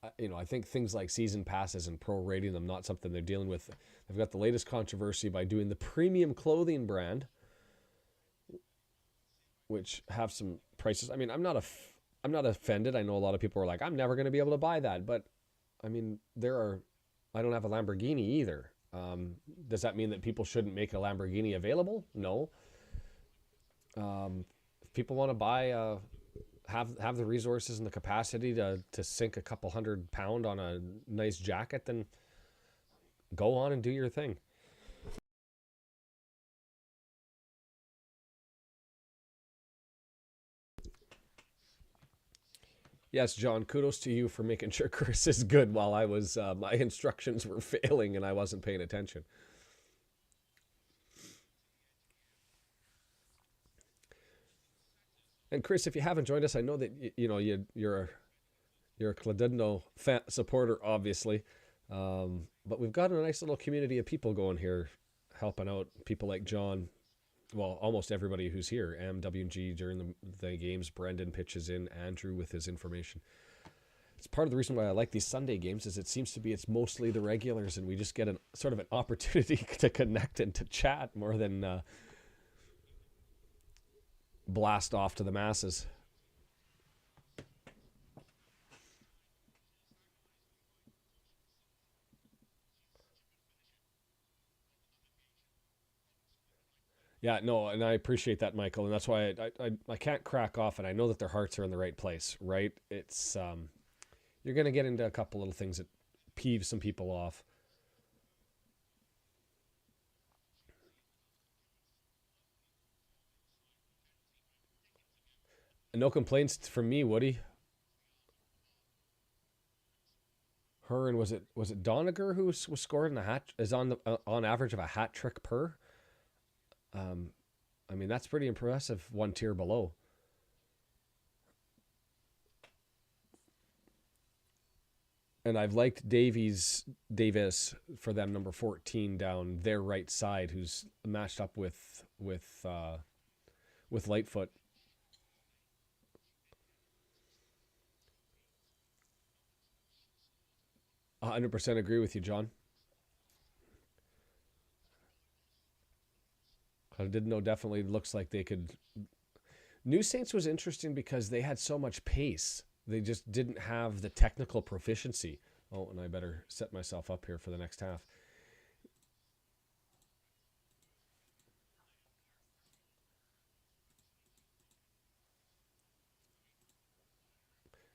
I think things like season passes and prorating them, not something they're dealing with. They've got the latest controversy by doing the premium clothing brand, which have some prices. I mean, I'm not offended. I know a lot of people are like, I'm never going to be able to buy that, but I mean, I don't have a Lamborghini either. Does that mean that people shouldn't make a Lamborghini available? No. If people want to buy, have the resources and the capacity to sink a couple £100 on a nice jacket, then go on and do your thing. Yes, John, kudos to you for making sure Chris is good while I was, my instructions were failing and I wasn't paying attention. And Chris, if you haven't joined us, I know that you're a Llandudno supporter, obviously, but we've got a nice little community of people going here, helping out people like John. Well, almost everybody who's here. MWG during the games. Brendan pitches in. Andrew with his information. It's part of the reason why I like these Sunday games is it seems to be it's mostly the regulars, and we just get an sort of an opportunity to connect and to chat more than blast off to the masses. Yeah, no, and I appreciate that, Michael, and that's why I can't crack off, and I know that their hearts are in the right place, right? It's you're gonna get into a couple little things that peeve some people off. And no complaints from me, Woody. Her and was it Doniger who was scoring a hat is on the on average of a hat trick per. Um, I mean that's pretty impressive. One tier below. And I've liked Davis for them, number 14 down their right side, who's matched up with Lightfoot. 100% agree with you, John. Cladidno definitely looks like they could. New Saints was interesting because they had so much pace. They just didn't have the technical proficiency. Oh, and I better set myself up here for the next half.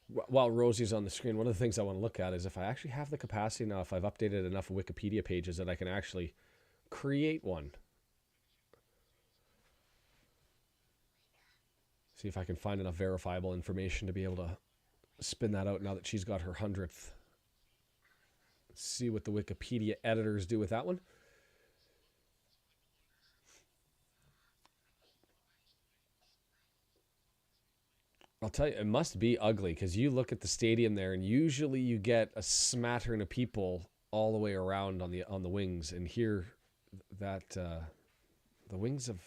While Rosie's on the screen, one of the things I want to look at is if I actually have the capacity now, if I've updated enough Wikipedia pages that I can actually create one. See if I can find enough verifiable information to be able to spin that out now that she's got her 100th. See what the Wikipedia editors do with that one. I'll tell you, it must be ugly because you look at the stadium there, and usually you get a smattering of people all the way around on the wings, and here that the wings of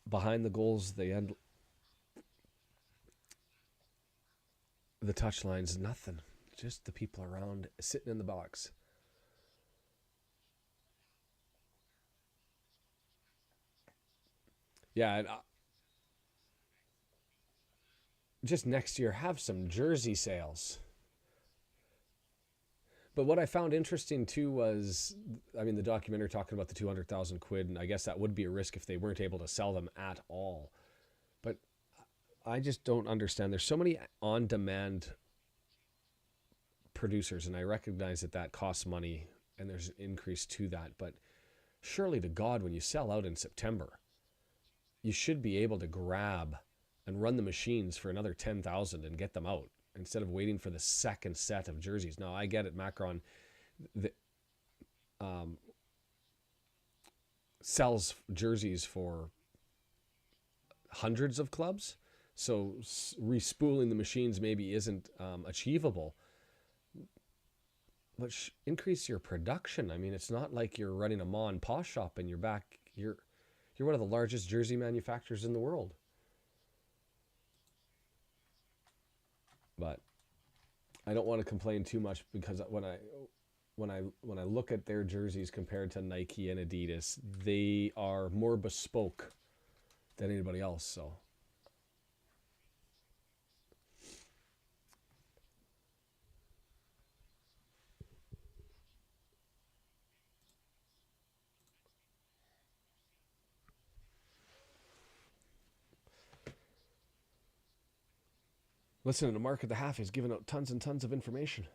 behind the goals, they end the touch lines, nothing, just the people around sitting in the box. Yeah, and just next year have some jersey sales. But what I found interesting too was, I mean, the documentary talking about the 200,000 quid, and I guess that would be a risk if they weren't able to sell them at all. But I just don't understand. There's so many on-demand producers, and I recognize that that costs money, and there's an increase to that. But surely to God, when you sell out in September, you should be able to grab and run the machines for another 10,000 and get them out instead of waiting for the second set of jerseys. Now, I get it, Macron sells jerseys for hundreds of clubs, so respooling the machines maybe isn't achievable. But increase your production. I mean, it's not like you're running a ma and pa shop and you're back. You're one of the largest jersey manufacturers in the world. But I don't want to complain too much because when I look at their jerseys compared to Nike and Adidas, they are more bespoke than anybody else. So listening to Mark at the Half is giving out tons and tons of information.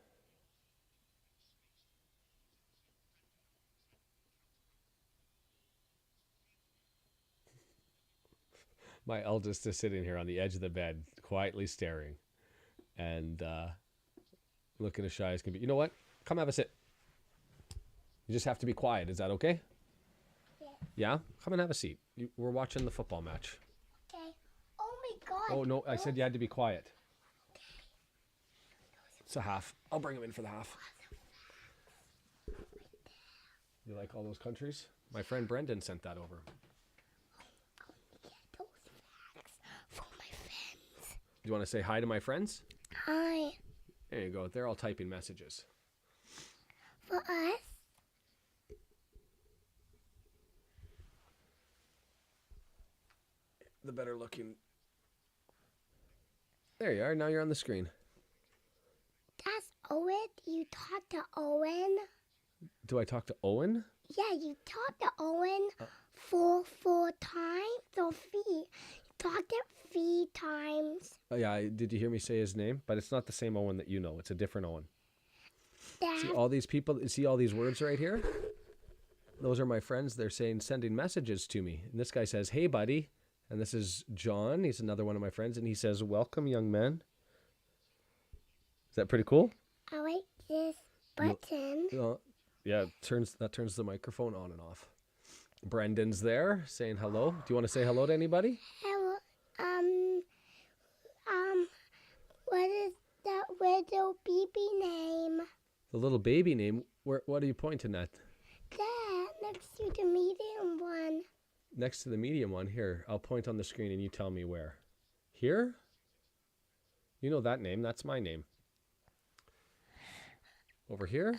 My eldest is sitting here on the edge of the bed, quietly staring and looking as shy as can be. You know what? Come have a sit. You just have to be quiet. Is that okay? Yeah. Yeah? Come and have a seat. We're watching the football match. Okay. Oh my God. Oh, no, I said you had to be quiet. It's a half. I'll bring him in for the half. You like all those countries? My friend Brendan sent that over. Those facts for my friends. Do you want to say hi to my friends? Hi. There you go. They're all typing messages. For us. The better looking. There you are. Now you're on the screen. That's Owen. You talked to Owen. Do I talk to Owen? Yeah, you talked to Owen four times or three. You talked to 3 times. Oh, yeah. Did you hear me say his name? But it's not the same Owen that you know. It's a different Owen. See all these people? See all these words right here? Those are my friends. They're sending messages to me. And this guy says, "Hey, buddy." And this is John. He's another one of my friends. And he says, "Welcome, young man." Is that pretty cool? I like this button. Yeah, that turns the microphone on and off. Brendan's there saying hello. Do you want to say hello to anybody? Hello. What is that little baby name? The little baby name. What are you pointing at? That next to the medium one. Next to the medium one. Here, I'll point on the screen and you tell me where. Here? You know that name. That's my name. Over here?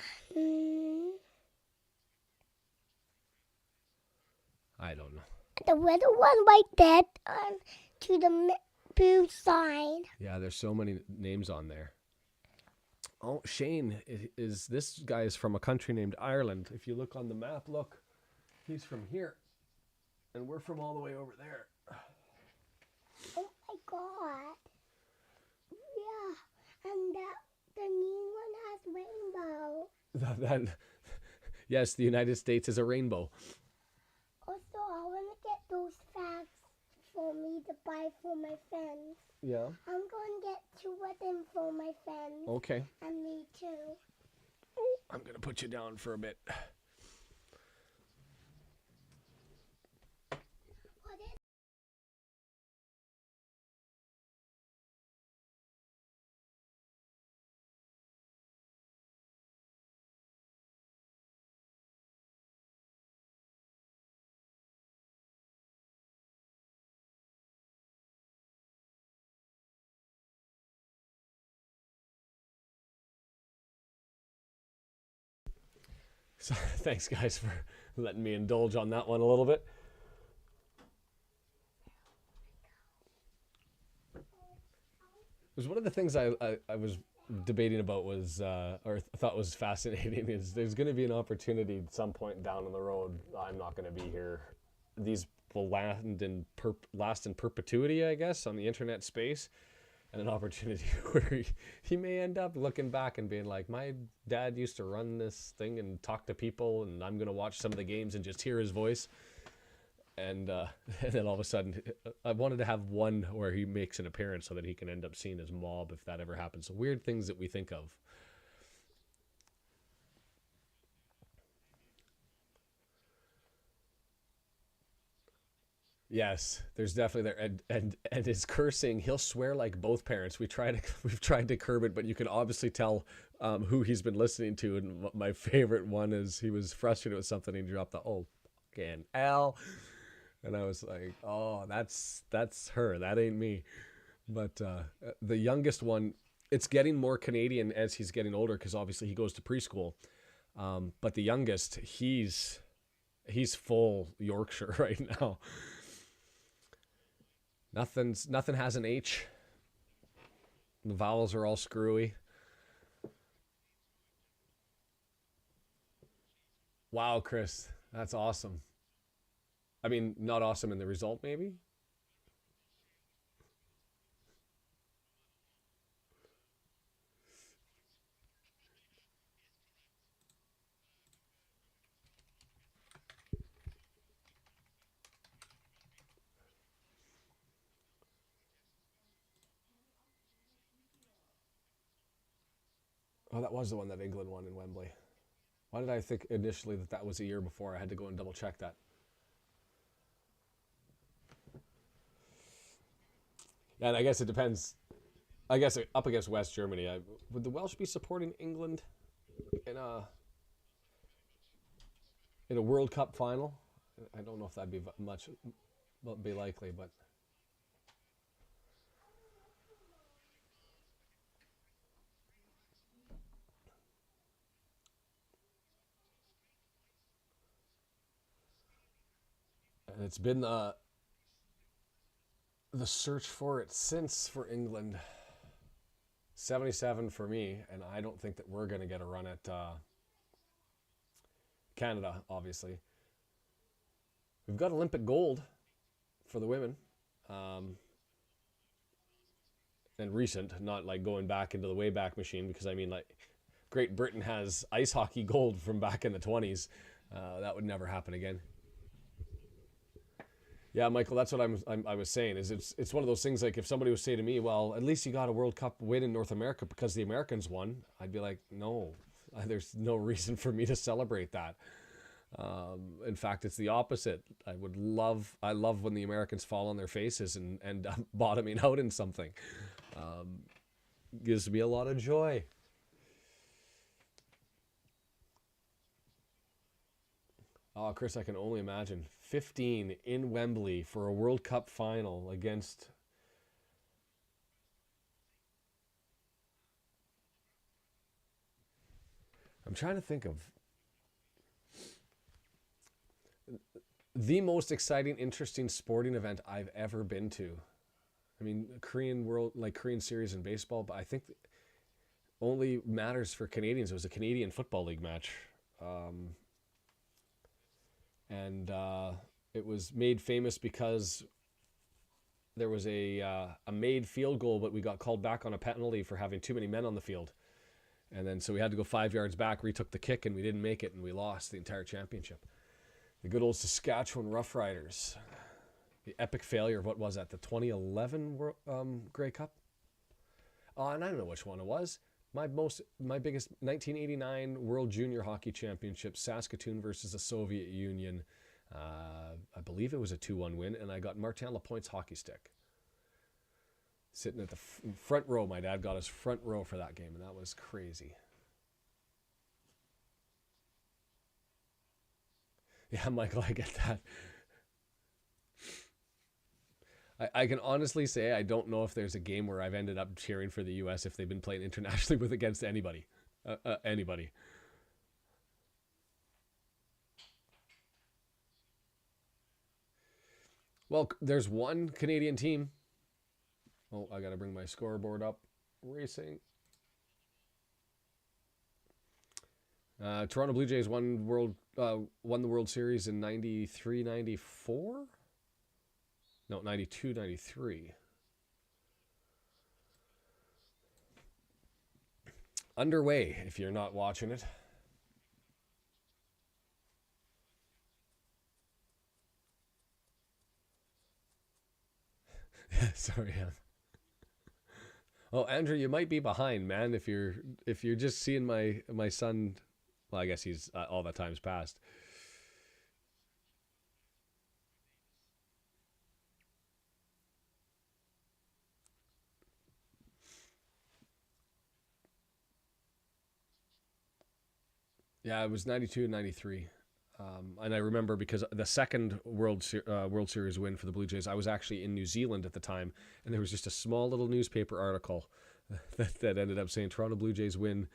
I don't know. The little one right there to the blue side. Yeah, there's so many names on there. Oh, Shane is this guy is from a country named Ireland. If you look on the map, look, he's from here, and we're from all the way over there. Oh my God! Yeah, and the new one has rainbow. Yes, the United States is a rainbow. Also, I want to get those facts for me to buy for my friends. Yeah. I'm going to get 2 of them for my friends. Okay. And me too. I'm going to put you down for a bit. What is So, thanks, guys, for letting me indulge on that one a little bit. It was one of the things I was debating about was, or thought was fascinating, is there's going to be an opportunity at some point down the road. I'm not going to be here. These will last in perpetuity, I guess, on the internet space. And an opportunity where he may end up looking back and being like, my dad used to run this thing and talk to people, and I'm going to watch some of the games and just hear his voice. And then all of a sudden, I wanted to have one where he makes an appearance so that he can end up seeing his mob if that ever happens. So weird things that we think of. Yes, there's definitely there, and his cursing, he'll swear like both parents. We've tried to curb it, but you can obviously tell who he's been listening to. And my favorite one is he was frustrated with something and he dropped the "oh fucking L," and I was like, "Oh, that's her. That ain't me." But the youngest one, it's getting more Canadian as he's getting older because obviously he goes to preschool. But the youngest, he's full Yorkshire right now. Nothing has an H. The vowels are all screwy. Wow, Chris, that's awesome. I mean, not awesome in the result, maybe. Oh, that was the one that England won in Wembley. Why did I think initially that that was a year before? I had to go and double check that. Yeah, and I guess it depends. I guess up against West Germany, would the Welsh be supporting England in a World Cup final? I don't know if that'd be much, be likely, but and it's been the search for it since for England. 77 for me, and I don't think that we're going to get a run at Canada, obviously. We've got Olympic gold for the women. And recent, not like going back into the Wayback Machine, because I mean, like, Great Britain has ice hockey gold from back in the 20s. That would never happen again. Yeah, Michael, that's what I was saying. Is it's one of those things like if somebody would say to me, "Well, at least you got a World Cup win in North America because the Americans won," I'd be like, "No, there's no reason for me to celebrate that." In fact, it's the opposite. I love when the Americans fall on their faces and bottoming out in something. Gives me a lot of joy. Oh, Chris, I can only imagine. 15 in Wembley for a World Cup final against... I'm trying to think of... the most exciting, interesting sporting event I've ever been to. I mean, Korean series in baseball, but I think only matters for Canadians. It was a Canadian Football League match. And it was made famous because there was a made field goal, but we got called back on a penalty for having too many men on the field. And then so we had to go 5 yards back, retook the kick, and we didn't make it, and we lost the entire championship. The good old Saskatchewan Roughriders. The epic failure of what was that? The 2011 Grey Cup? And I don't know which one it was. My biggest 1989 World Junior Hockey Championship, Saskatoon versus the Soviet Union. I believe it was a 2-1 win, and I got Martin Lapointe's hockey stick. Sitting at the front row. My dad got us front row for that game, and that was crazy. Yeah, Michael, I get that. I can honestly say I don't know if there's a game where I've ended up cheering for the U.S. if they've been playing internationally with against anybody. Anybody. Well, there's one Canadian team. Oh, I got to bring my scoreboard up. Racing. Toronto Blue Jays won the World Series in 93, 94? No, 92, 93. Underway, if you're not watching it. Sorry, Ann. Oh, Andrew, you might be behind, man. If you're just seeing my son, well, I guess he's all that time's passed. Yeah, it was 92 and 93. And I remember because the second World Series win for the Blue Jays, I was actually in New Zealand at the time, and there was just a small little newspaper article that ended up saying Toronto Blue Jays win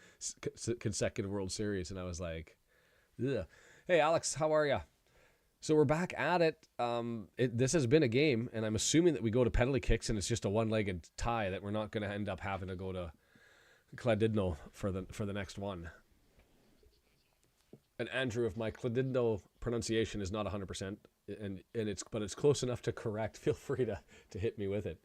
consecutive World Series, and I was like, ugh. Hey, Alex, how are you? So we're back at it. This has been a game, and I'm assuming that we go to penalty kicks, and it's just a one-legged tie that we're not going to end up having to go to Llandudno for the next one. And Andrew, if my Llandudno pronunciation is not 100%, but it's close enough to correct, feel free to hit me with it.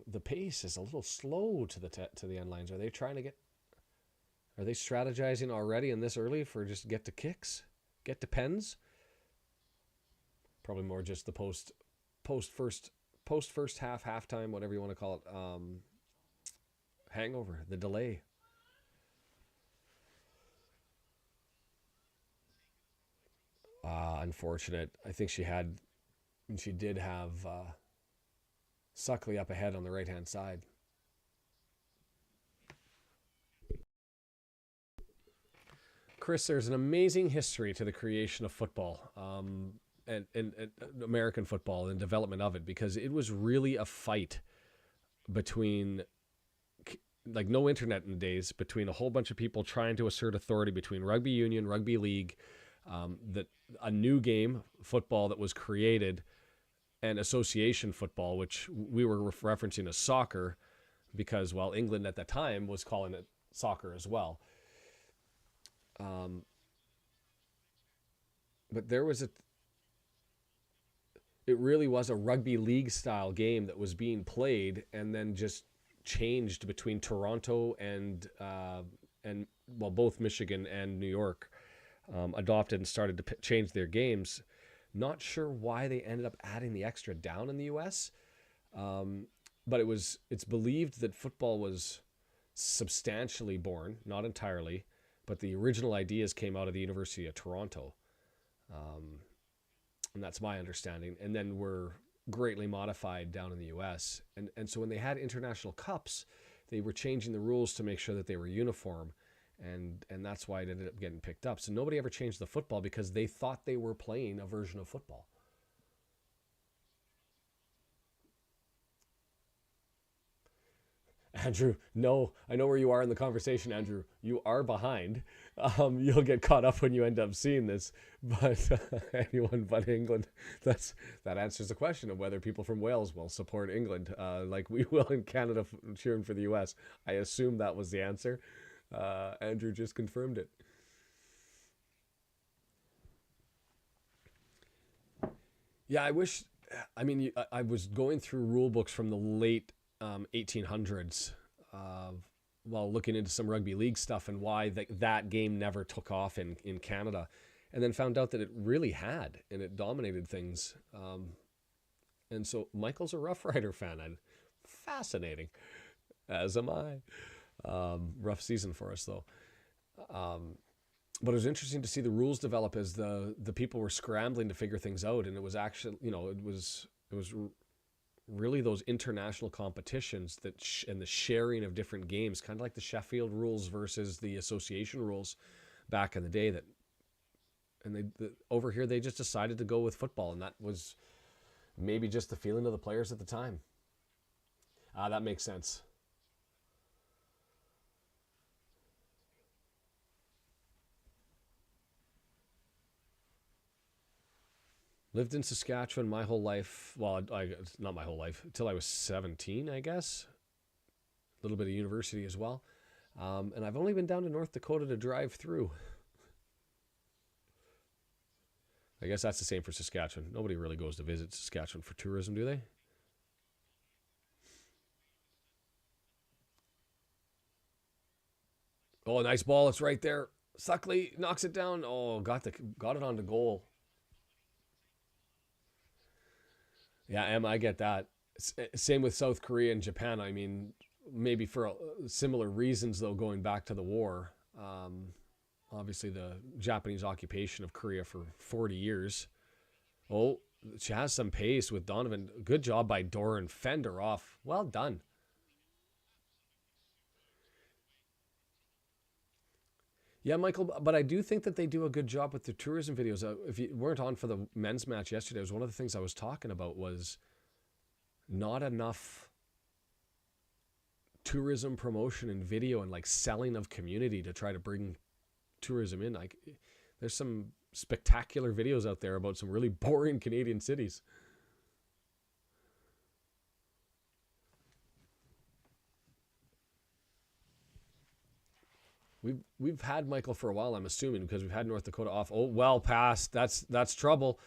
The pace is a little slow to the end lines. Are they strategizing already in this early for just get to kicks, get to pens? Probably more just the post first half, halftime, whatever you want to call it. Hangover, the delay. Unfortunate. I think she did have Suckley up ahead on the right-hand side. Chris, there's an amazing history to the creation of football, and American football and development of it, because it was really a fight between, like, no internet in the days, between a whole bunch of people trying to assert authority between rugby union, rugby league, that a new game, football, that was created, and association football, which we were referencing as soccer, because, well, England at that time was calling it soccer as well. But it really was a rugby league style game that was being played, and then just changed between Toronto and both Michigan and New York adopted and started to change their games. Not sure why they ended up adding the extra down in the U.S., but it's believed that football was substantially born, not entirely, but the original ideas came out of the University of Toronto, and that's my understanding, and then were greatly modified down in the U.S. And so when they had international cups, they were changing the rules to make sure that they were uniform, and that's why it ended up getting picked up. So nobody ever changed the football because they thought they were playing a version of football. Andrew, no, I know where you are in the conversation, Andrew. You are behind. You'll get caught up when you end up seeing this. But anyone but England, that answers the question of whether people from Wales will support England, like we will in Canada cheering for the US. I assume that was the answer. Andrew just confirmed it. Yeah, I wish. I mean, I was going through rule books from the late 1800s while looking into some rugby league stuff and why that game never took off in Canada, and then found out that it really had, and it dominated things. And so Michael's a Rough Rider fan. Fascinating, as am I. Rough season for us, though. But it was interesting to see the rules develop as the people were scrambling to figure things out, and it was actually, it was really those international competitions and the sharing of different games, kind of like the Sheffield rules versus the association rules back in the day. Over here they just decided to go with football, and that was maybe just the feeling of the players at the time. That makes sense. Lived in Saskatchewan my whole life. Well, not my whole life, until I was 17, I guess. A little bit of university as well. And I've only been down to North Dakota to drive through. I guess that's the same for Saskatchewan. Nobody really goes to visit Saskatchewan for tourism, do they? Oh, nice ball. It's right there. Suckley knocks it down. Oh, got it onto goal. Yeah, Em, I get that. Same with South Korea and Japan. I mean, maybe for similar reasons, though, going back to the war. Obviously, the Japanese occupation of Korea for 40 years. Oh, she has some pace with Donovan. Good job by Doran. Fender off. Well done. Yeah, Michael, but I do think that they do a good job with the tourism videos. If you weren't on for the men's match yesterday, it was one of the things I was talking about was not enough tourism promotion and video and like selling of community to try to bring tourism in. Like, there's some spectacular videos out there about some really boring Canadian cities. We've had Michael for a while, I'm assuming, because we've had North Dakota off. Oh, well past. That's trouble.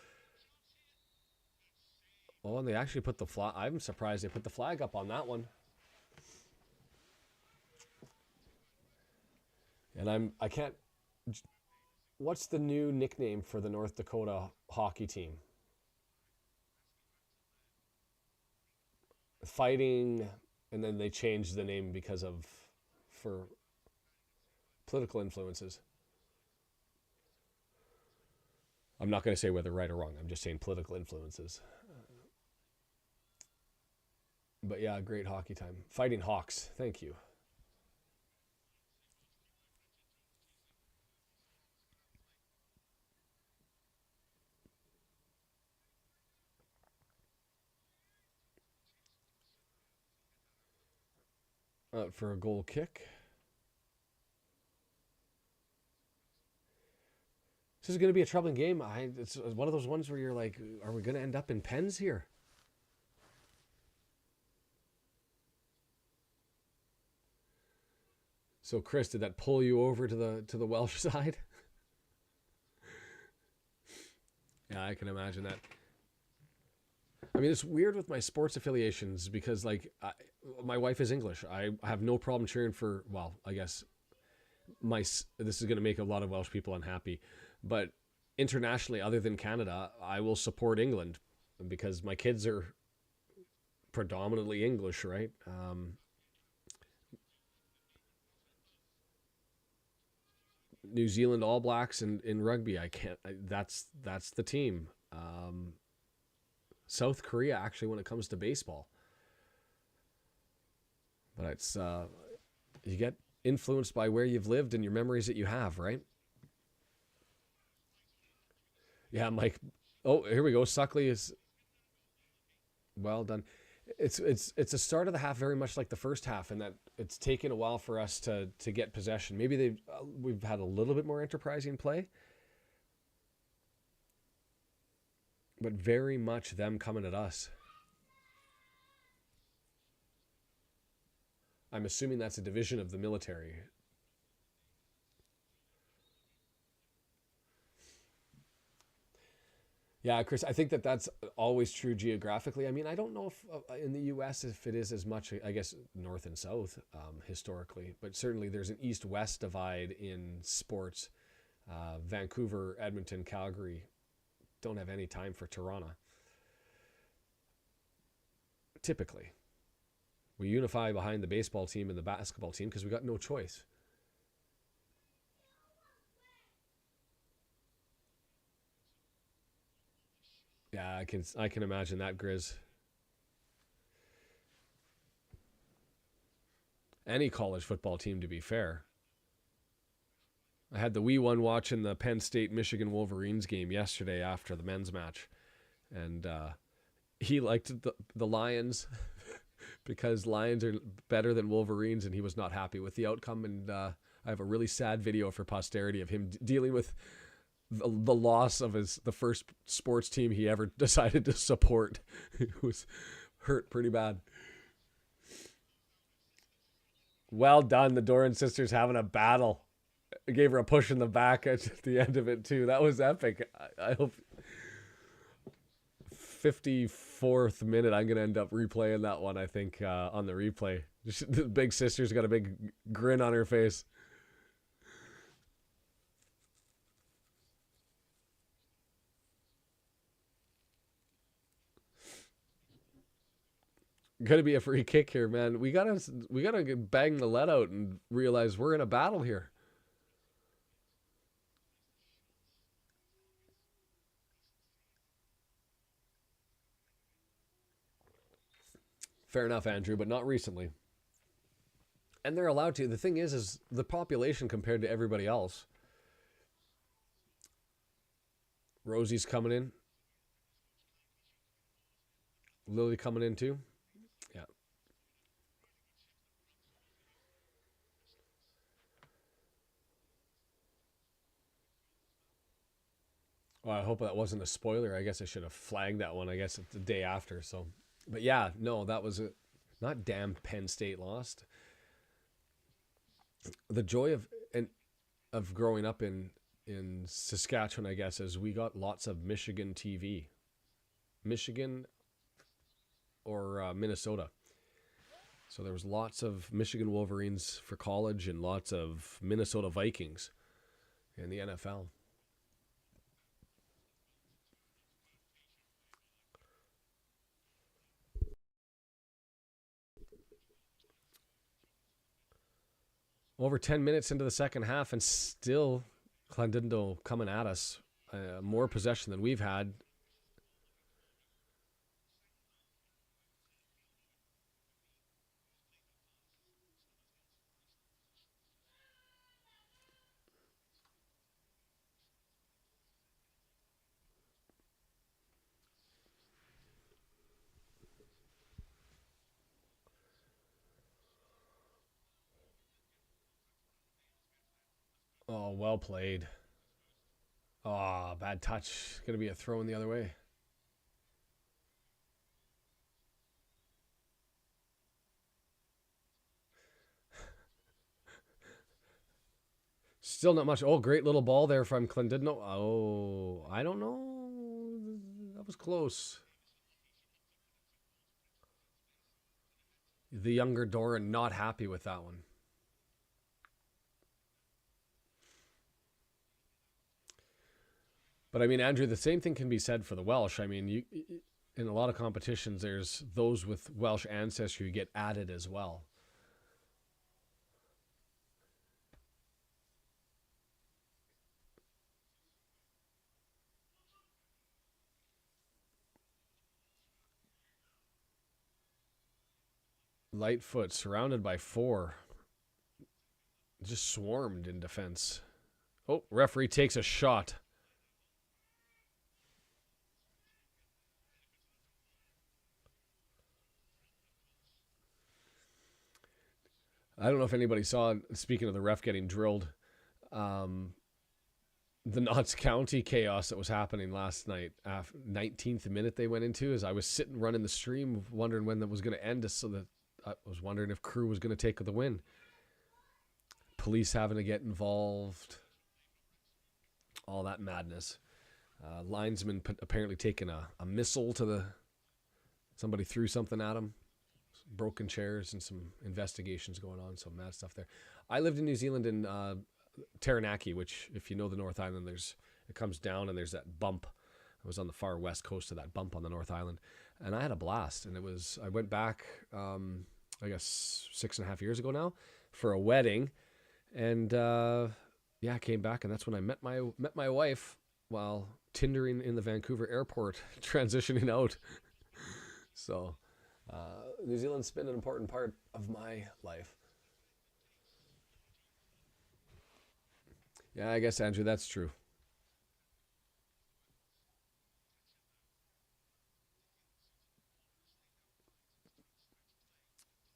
Oh, and they actually put the flag. I'm surprised they put the flag up on that one. And I can't. What's the new nickname for the North Dakota hockey team? Fighting, and then they changed the name for political influences. I'm not going to say whether right or wrong. I'm just saying political influences. But yeah, great hockey time. Fighting Hawks. Thank you. For a goal kick. This is going to be a troubling game. It's one of those ones where you're like, are we going to end up in pens here? So, Chris, did that pull you over to the Welsh side? Yeah, I can imagine that. I mean, it's weird with my sports affiliations because, like, my wife is English. I have no problem cheering for, well, I guess this is going to make a lot of Welsh people unhappy. But internationally, other than Canada, I will support England because my kids are predominantly English, right? New Zealand All Blacks in rugby, that's the team. South Korea, actually, when it comes to baseball. But it's you get influenced by where you've lived and your memories that you have, right? Yeah, Mike. Oh, here we go. Suckley is well done. it's a start of the half very much like the first half, in that it's taken a while for us to get possession. Maybe we've had a little bit more enterprising play, but very much them coming at us. I'm assuming that's a division of the military. Yeah, Chris, I think that's always true geographically. I mean, I don't know if in the U.S. if it is as much, I guess, north and south historically, but certainly there's an east-west divide in sports. Vancouver, Edmonton, Calgary don't have any time for Toronto. Typically, we unify behind the baseball team and the basketball team because we got no choice. Yeah, I can imagine that, Grizz. Any college football team, to be fair. I had the wee one watching the Penn State Michigan Wolverines game yesterday after the men's match, and he liked the Lions because Lions are better than Wolverines, and he was not happy with the outcome. And I have a really sad video for posterity of him dealing with the loss of the first sports team he ever decided to support. He was hurt pretty bad. Well done. The Doran sisters having a battle. I gave her a push in the back at the end of it too. That was epic. I hope 54th minute I'm going to end up replaying that one, I think, on the replay. The big sister's got a big grin on her face. Gonna be a free kick here, man. We gotta bang the let out and realize we're in a battle here. Fair enough, Andrew, but not recently. And they're allowed to. The thing is the population compared to everybody else. Rosie's coming in. Lily coming in too. Yeah. Well, I hope that wasn't a spoiler. I guess I should have flagged that one, I guess, the day after. So, but yeah, no, that was not damn Penn State lost. The joy of growing up in Saskatchewan, I guess, is we got lots of Michigan TV. Michigan or Minnesota. So there was lots of Michigan Wolverines for college and lots of Minnesota Vikings in the NFL. Over 10 minutes into the second half, and still Llandudno coming at us. More possession than we've had. Oh, well played. Oh, bad touch. Going to be a throw in the other way. Still not much. Oh, great little ball there from Llandudno. Oh, I don't know. That was close. The younger Doran not happy with that one. But I mean, Andrew, the same thing can be said for the Welsh. I mean, in a lot of competitions, there's those with Welsh ancestry who get added as well. Lightfoot surrounded by four. Just swarmed in defense. Oh, referee takes a shot. I don't know if anybody saw, speaking of the ref getting drilled, the Notts County chaos that was happening last night. 19th minute they went into, as I was sitting running the stream wondering when that was going to end, so that I was wondering if Crew was going to take the win. Police having to get involved, all that madness. Linesman apparently taking a missile to the, somebody threw something at him, broken chairs, and some investigations going on, so mad stuff there. I lived in New Zealand in Taranaki, which, if you know the North Island, it comes down and there's that bump. I was on the far west coast of that bump on the North Island, and I had a blast. And I went back, I guess 6.5 years ago now, for a wedding, and I came back, and that's when I met my wife while Tindering in the Vancouver airport, transitioning out. So New Zealand's been an important part of my life. Yeah, I guess, Andrew, that's true.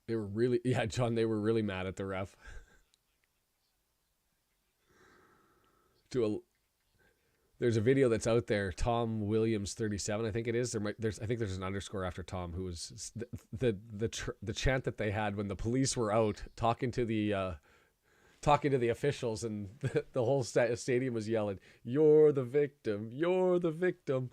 They were really, John, they were really mad at the ref. There's a video that's out there, Tom Williams 37, I think it is. I think there's an underscore after Tom, who was the chant that they had when the police were out talking to the officials, and the whole stadium was yelling, "You're the victim, you're the victim."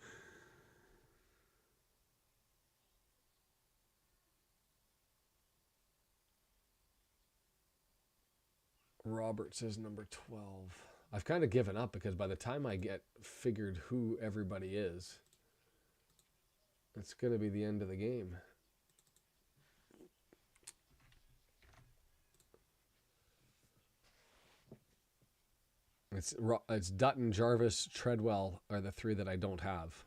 Robert says number 12. I've kind of given up, because by the time I get figured who everybody is, it's going to be the end of the game. It's Dutton, Jarvis, Treadwell are the three that I don't have.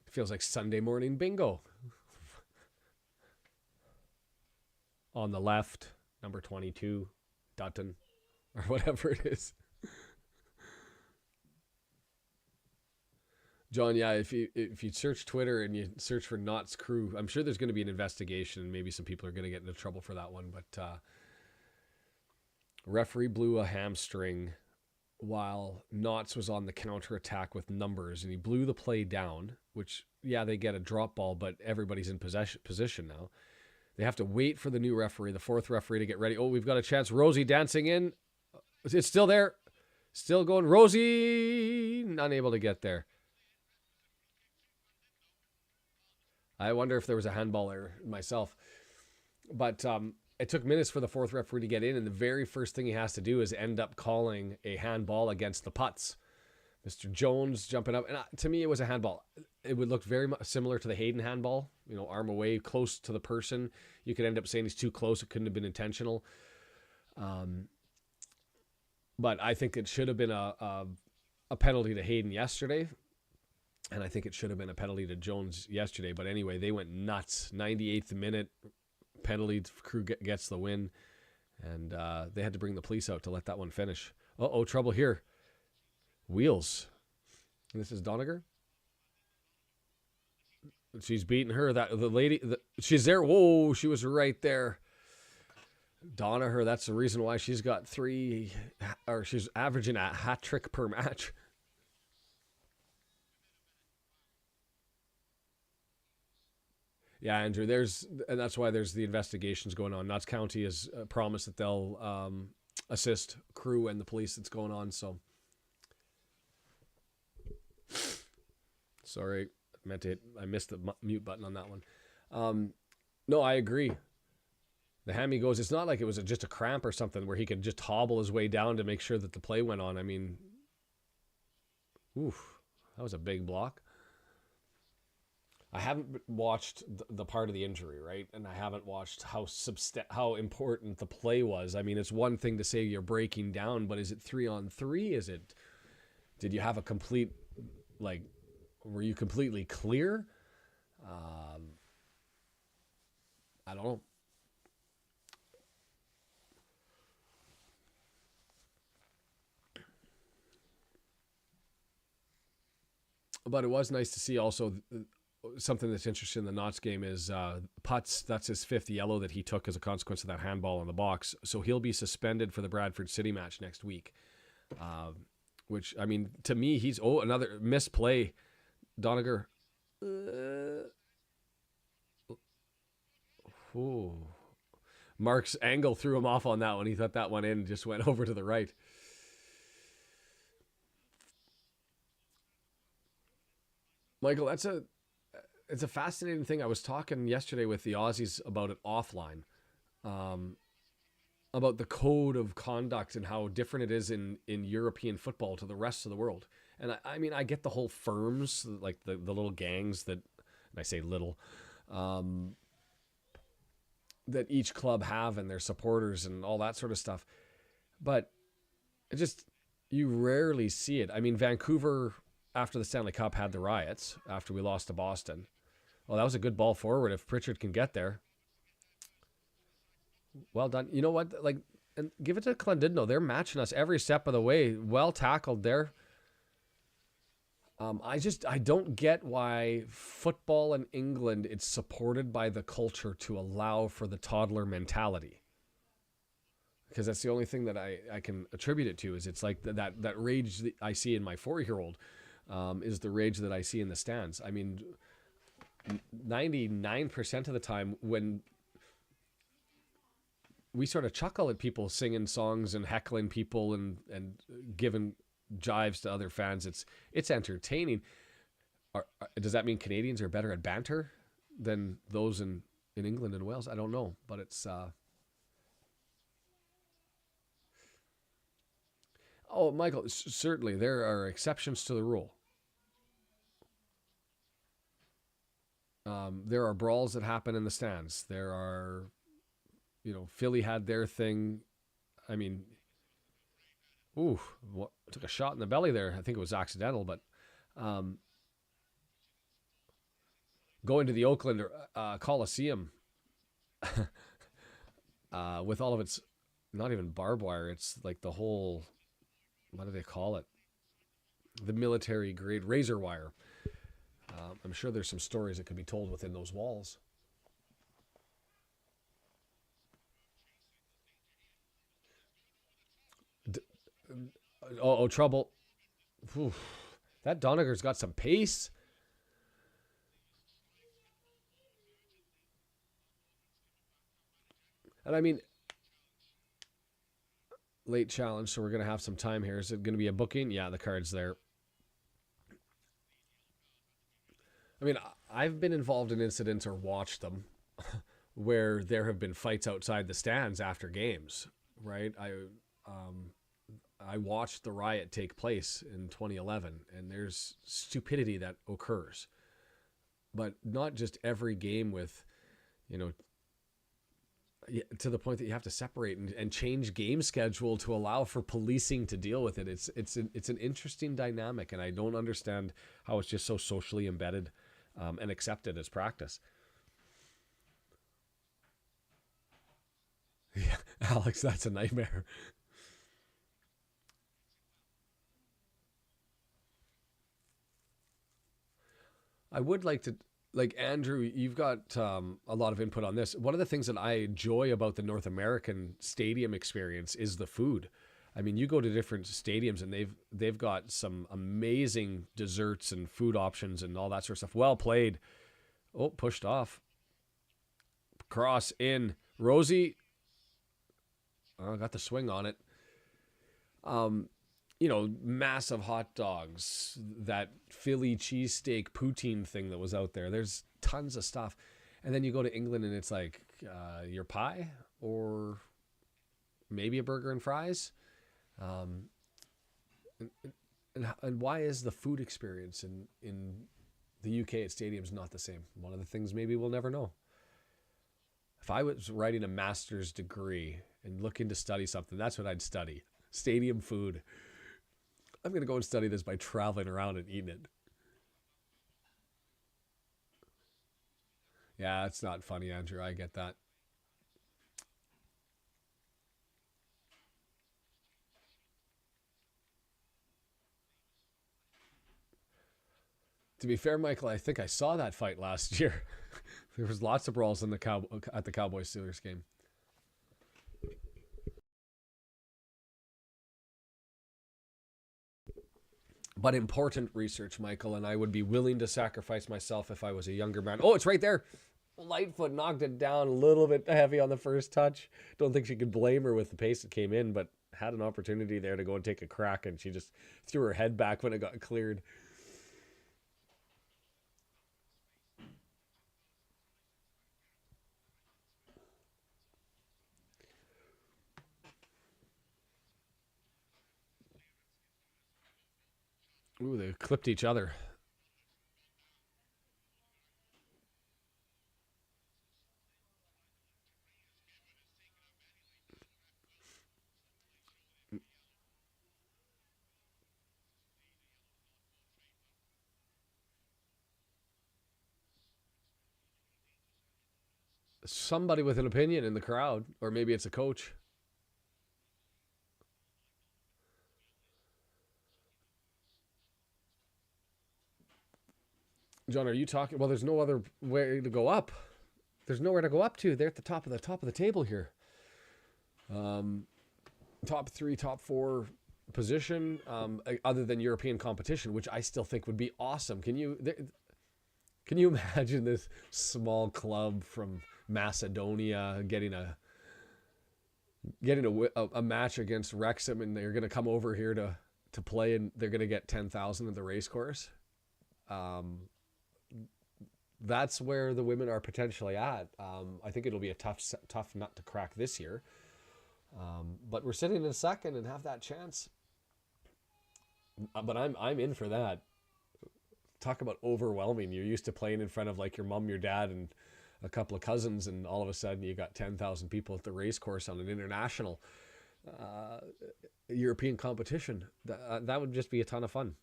It feels like Sunday morning bingo. On the left, number 22, Dutton, or whatever it is. John, yeah, if you search Twitter and you search for Knott's Crew, I'm sure there's going to be an investigation, and maybe some people are going to get into trouble for that one. But referee blew a hamstring while Knott's was on the counterattack with numbers, and he blew the play down, which, yeah, they get a drop ball, but everybody's in position now. They have to wait for the new referee, the fourth referee, to get ready. Oh, we've got a chance. Rosie dancing in. It's still there. Still going. Rosie, unable to get there. I wonder if there was a handball error myself. But it took minutes for the fourth referee to get in, and the very first thing he has to do is end up calling a handball against the Putts. Mr. Jones jumping up. And to me, it was a handball. It would look very much similar to the Hayden handball. You know, arm away, close to the person. You could end up saying he's too close. It couldn't have been intentional. But I think it should have been a penalty to Hayden yesterday. And I think it should have been a penalty to Jones yesterday. But anyway, they went nuts. 98th minute, penalty, Crew gets the win. And they had to bring the police out to let that one finish. Uh-oh, trouble here. Wheels. This is Doniger. She's beating her. The lady, she's there. Whoa, she was right there. Doniger, that's the reason why she's got she's averaging a hat trick per match. Yeah, Andrew, and that's why there's the investigations going on. Notts County has promised that they'll assist Crew and the police that's going on, so. Sorry, I missed the mute button on that one. No, I agree. The hammy goes, it's not like it was just a cramp or something where he could just hobble his way down to make sure that the play went on. I mean, oof, that was a big block. I haven't watched the part of the injury, right? And I haven't watched how important the play was. I mean, it's one thing to say you're breaking down, but is it 3-on-3? Did you have a complete, were you completely clear? I don't know. But it was nice to see also something that's interesting in the Knots game is Putz. That's his 5th yellow that he took as a consequence of that handball in the box. So he'll be suspended for the Bradford City match next week. Which, I mean, to me, he's another misplay. Doniger. Mark's angle threw him off on that one. He thought that one in, just went over to the right. Michael, it's a fascinating thing. I was talking yesterday with the Aussies about it offline, about the code of conduct and how different it is in European football to the rest of the world. And I mean, I get the whole firms, like the little gangs that, and I say little, that each club have and their supporters and all that sort of stuff. But it just, you rarely see it. I mean, Vancouver, after the Stanley Cup, had the riots after we lost to Boston. Well, that was a good ball forward if Pritchard can get there. Well done. You know what? Like, and give it to Llandudno. They're matching us every step of the way. Well tackled there. I don't get why football in England, it's supported by the culture to allow for the toddler mentality. Because that's the only thing that I can attribute it to, is it's like that rage that I see in my 4-year-old is the rage that I see in the stands. I mean, 99% of the time when we sort of chuckle at people singing songs and heckling people and giving jives to other fans, it's entertaining. Does that mean Canadians are better at banter than those in England and Wales? I don't know, but it's oh, Michael, certainly there are exceptions to the rule. There are brawls that happen in the stands. There are, Philly had their thing. I mean, took a shot in the belly there. I think it was accidental, but going to the Oakland Coliseum with all of its, not even barbed wire, it's like the whole, what do they call it? The military grade razor wire. I'm sure there's some stories that could be told within those walls. Trouble. Oof. That Doniger's got some pace. And I mean, late challenge, so we're going to have some time here. Is it going to be a booking? Yeah, the card's there. I mean, I've been involved in incidents or watched them where there have been fights outside the stands after games, right? I watched the riot take place in 2011, and there's stupidity that occurs. But not just every game with, to the point that you have to separate and change game schedule to allow for policing to deal with it. It's an interesting dynamic, and I don't understand how it's just so socially embedded and accepted as practice. Yeah, Alex, that's a nightmare. I would like to, Andrew, you've got a lot of input on this. One of the things that I enjoy about the North American stadium experience is the food. I mean, you go to different stadiums and they've got some amazing desserts and food options and all that sort of stuff. Well played. Oh, pushed off. Cross in. Rosie. Oh, got the swing on it. Massive hot dogs, that Philly cheesesteak poutine thing that was out there. There's tons of stuff. And then you go to England and it's like your pie or maybe a burger and fries. And why is the food experience in the UK at stadiums not the same? One of the things maybe we'll never know. If I was writing a master's degree and looking to study something, that's what I'd study. Stadium food. I'm going to go and study this by traveling around and eating it. Yeah, it's not funny, Andrew. I get that. To be fair, Michael, I think I saw that fight last year. There was lots of brawls at the Cowboys-Steelers game. But important research, Michael, and I would be willing to sacrifice myself if I was a younger man. Oh, it's right there. Lightfoot knocked it down a little bit heavy on the first touch. Don't think she could blame her with the pace it came in, but had an opportunity there to go and take a crack, and she just threw her head back when it got cleared. Ooh, they clipped each other. Somebody with an opinion in the crowd, or maybe it's a coach. John, are you talking? Well, there's no other way to go up. There's nowhere to go up to. They're at the top of the table here. Top 3, top 4 position, other than European competition, which I still think would be awesome. Can you imagine this small club from Macedonia getting a match against Wrexham, and they're going to come over here to play, and they're going to get 10,000 at the race course? That's where the women are potentially at. I think it'll be a tough nut to crack this year. But we're sitting in second and have that chance. But I'm in for that. Talk about overwhelming. You're used to playing in front of like your mom, your dad, and a couple of cousins, and all of a sudden you got 10,000 people at the race course on an international European competition. That would just be a ton of fun.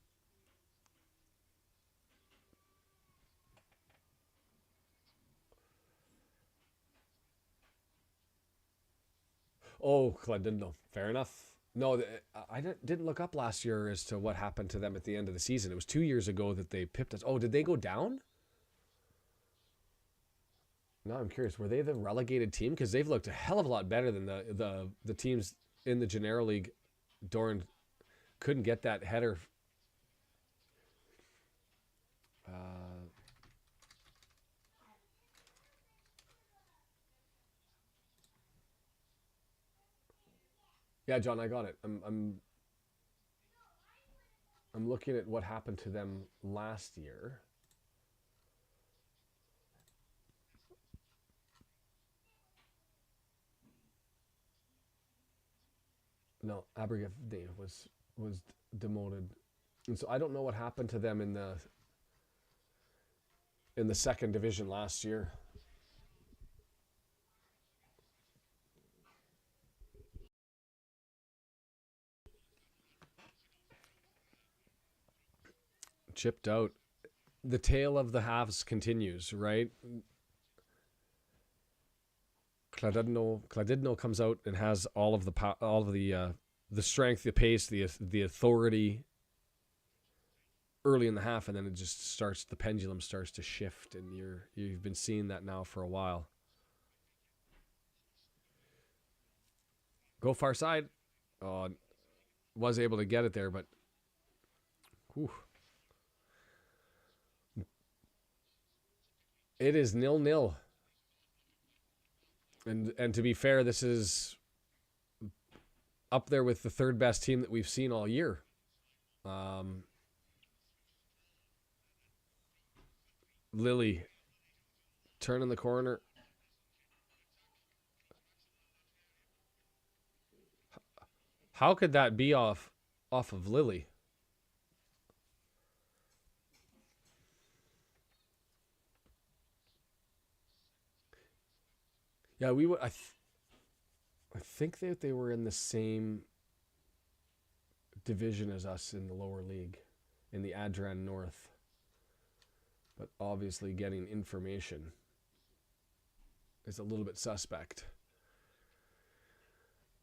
Oh, Llandudno. Fair enough. No, I didn't look up last year as to what happened to them at the end of the season. It was 2 years ago that they pipped us. Oh, did they go down? No, I'm curious. Were they the relegated team? Because they've looked a hell of a lot better than the teams in the Genera League. Doran couldn't get that header. Yeah, John, I got it. I'm looking at what happened to them last year. No, Abergavenny was demoted, and so I don't know what happened to them in the second division last year. Chipped out. The tale of the halves continues, right? Llandudno comes out and has all of the strength, the pace, the authority early in the half, and then it just starts. The pendulum starts to shift, and you've been seeing that now for a while. Go far side. Was able to get it there, but whew. It is 0-0. And to be fair, this is up there with the third best team that we've seen all year. Lily turning the corner. How could that be off of Lily? Yeah, we would. I think that they were in the same division as us in the lower league, in the Adran North. But obviously, getting information is a little bit suspect.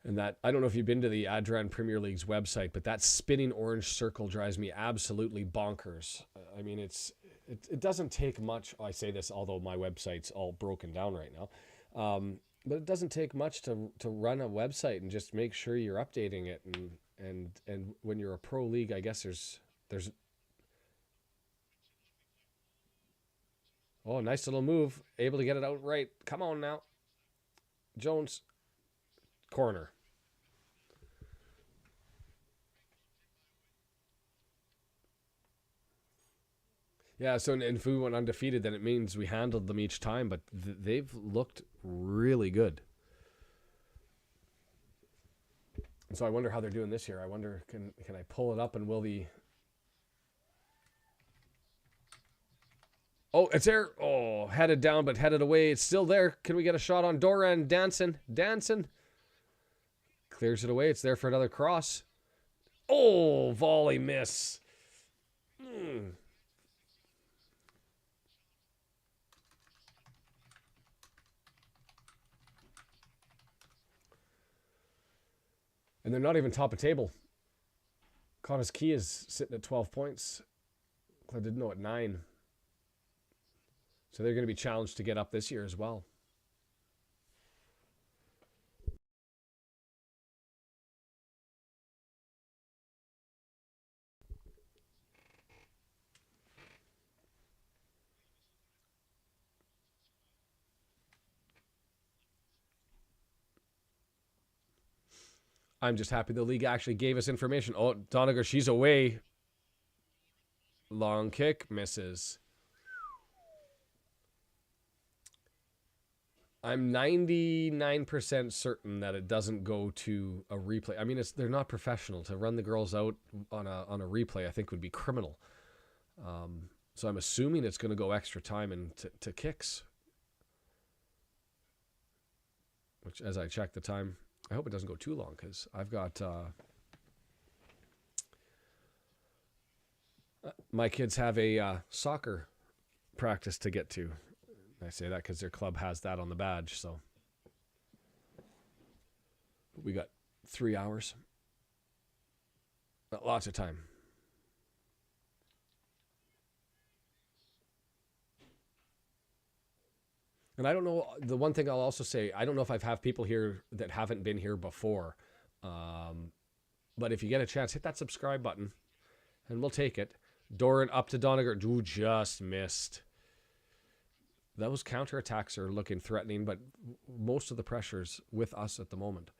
And that, I don't know if you've been to the Adran Premier League's website, but that spinning orange circle drives me absolutely bonkers. I mean, it doesn't take much. I say this, although my website's all broken down right now. But it doesn't take much to run a website and just make sure you're updating it. And when you're a pro league, I guess there's oh, nice little move. Able to get it out right. Come on now. Jones. Corner. Yeah, so if we went undefeated, then it means we handled them each time, but they've looked really good. And so I wonder how they're doing this year. I wonder, can I pull it up and will the... Oh, it's there. Oh, headed down, but headed away. It's still there. Can we get a shot on Doran? Dancing. Clears it away. It's there for another cross. Oh, volley miss. And they're not even top of table. Connors Key is sitting at 12 points. Llandudno at 9. So they're going to be challenged to get up this year as well. I'm just happy the league actually gave us information. Oh, Doniger, she's away. Long kick, misses. I'm 99% certain that it doesn't go to a replay. I mean, they're not professional. To run the girls out on a replay, I think would be criminal. So I'm assuming it's going to go extra time and to kicks. Which, as I check the time, I hope it doesn't go too long because I've got my kids have a soccer practice to get to. I say that because their club has that on the badge. So we got 3 hours. Lots of time. And I don't know, the one thing I'll also say, I don't know if I've had people here that haven't been here before. But if you get a chance, hit that subscribe button and we'll take it. Doran up to Doniger. Ooh, just missed. Those counterattacks are looking threatening, but most of the pressure's with us at the moment.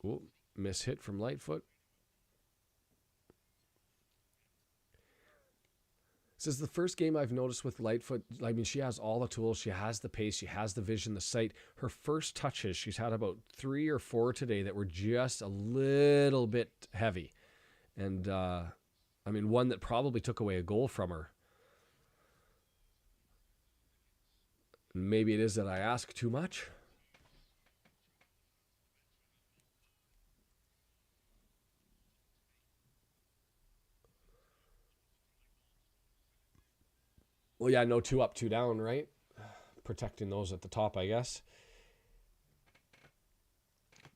Ooh, miss hit from Lightfoot. This is the first game I've noticed with Lightfoot. I mean, she has all the tools. She has the pace. She has the vision, the sight. Her first touches, she's had about 3 or 4 today that were just a little bit heavy. And, I mean, one that probably took away a goal from her. Maybe it is that I ask too much. Well, yeah, no 2 up, 2 down, right? Protecting those at the top, I guess.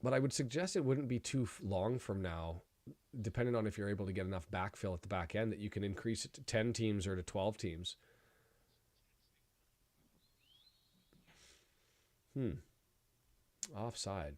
But I would suggest it wouldn't be too long from now, depending on if you're able to get enough backfill at the back end, that you can increase it to 10 teams or to 12 teams. Offside.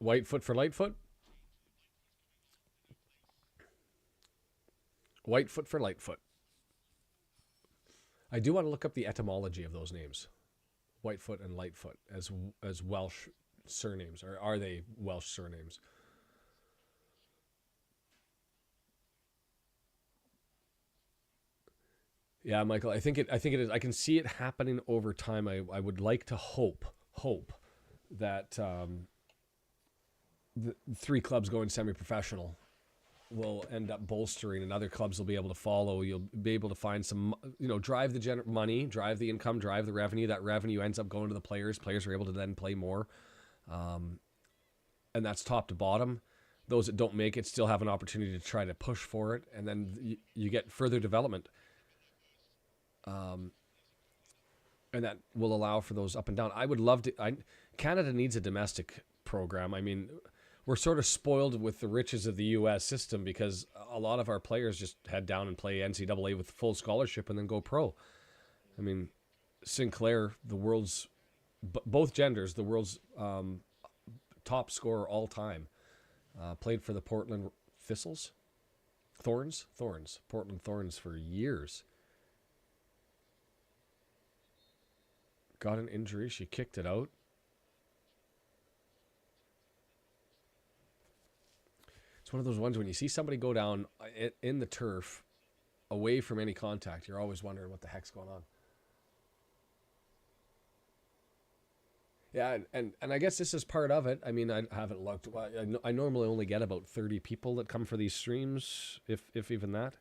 Whitefoot for Lightfoot. Whitefoot for Lightfoot. I do want to look up the etymology of those names. Whitefoot and Lightfoot as Welsh surnames, or are they Welsh surnames? Yeah, Michael, I think it is. I can see it happening over time. I would like to hope that the 3 clubs going semi-professional will end up bolstering, and other clubs will be able to follow. You'll be able to find some, drive the money, drive the income, drive the revenue. That revenue ends up going to the players. Players are able to then play more. And that's top to bottom. Those that don't make it still have an opportunity to try to push for it. And then you get further development. And that will allow for those up and down. I would love to. Canada needs a domestic program. I mean, we're sort of spoiled with the riches of the U.S. system because a lot of our players just head down and play NCAA with full scholarship and then go pro. I mean, Sinclair, the world's, both genders, the world's top scorer all time, played for the Portland Portland Thorns for years. Got an injury. She kicked it out. It's one of those ones when you see somebody go down in the turf away from any contact, you're always wondering what the heck's going on. Yeah, and I guess this is part of it. I mean, I haven't looked. I normally only get about 30 people that come for these streams, if even that.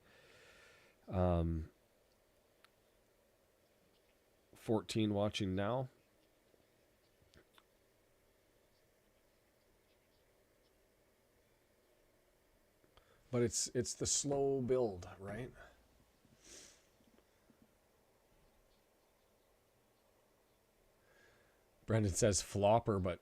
14 watching now. But it's the slow build, right? Brendan says flopper, but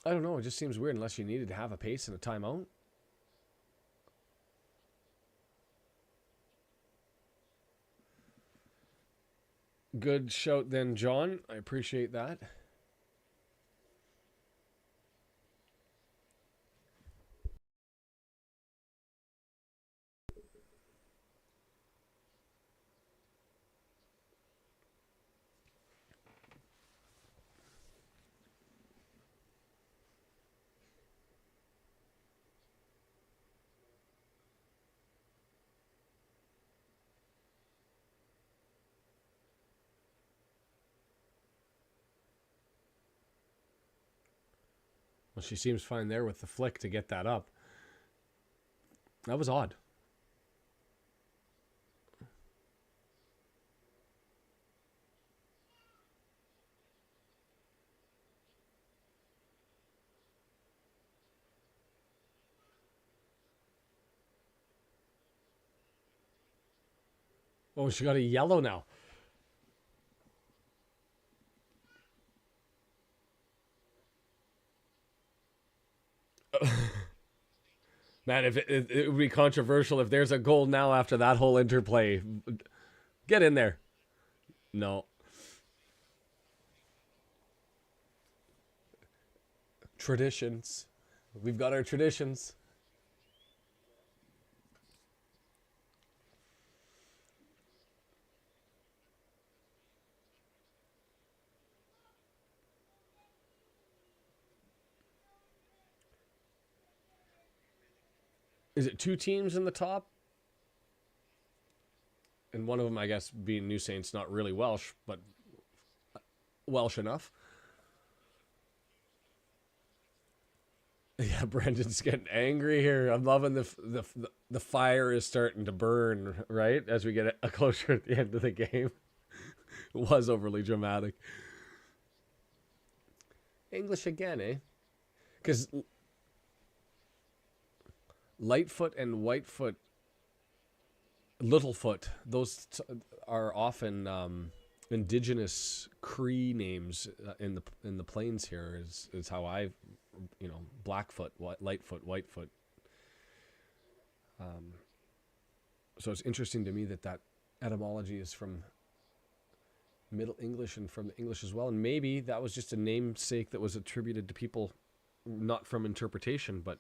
I don't know. It just seems weird unless you needed to have a pace and a timeout. Good shout then, John. I appreciate that. Well, she seems fine there with the flick to get that up. That was odd. Oh, she got a yellow now. Man, if it would be controversial if there's a goal now after that whole interplay. Get in there. No. Traditions. We've got our traditions. Is it 2 teams in the top? And one of them, I guess, being New Saints, not really Welsh, but Welsh enough. Yeah, Brendan's getting angry here. I'm loving the fire is starting to burn, right? As we get closer at the end of the game. It was overly dramatic. English again, eh? Because Lightfoot and Whitefoot, Littlefoot, those are often indigenous Cree names in the plains here. Is how I, Blackfoot, Lightfoot, Whitefoot. So it's interesting to me that etymology is from Middle English and from the English as well. And maybe that was just a namesake that was attributed to people not from interpretation, but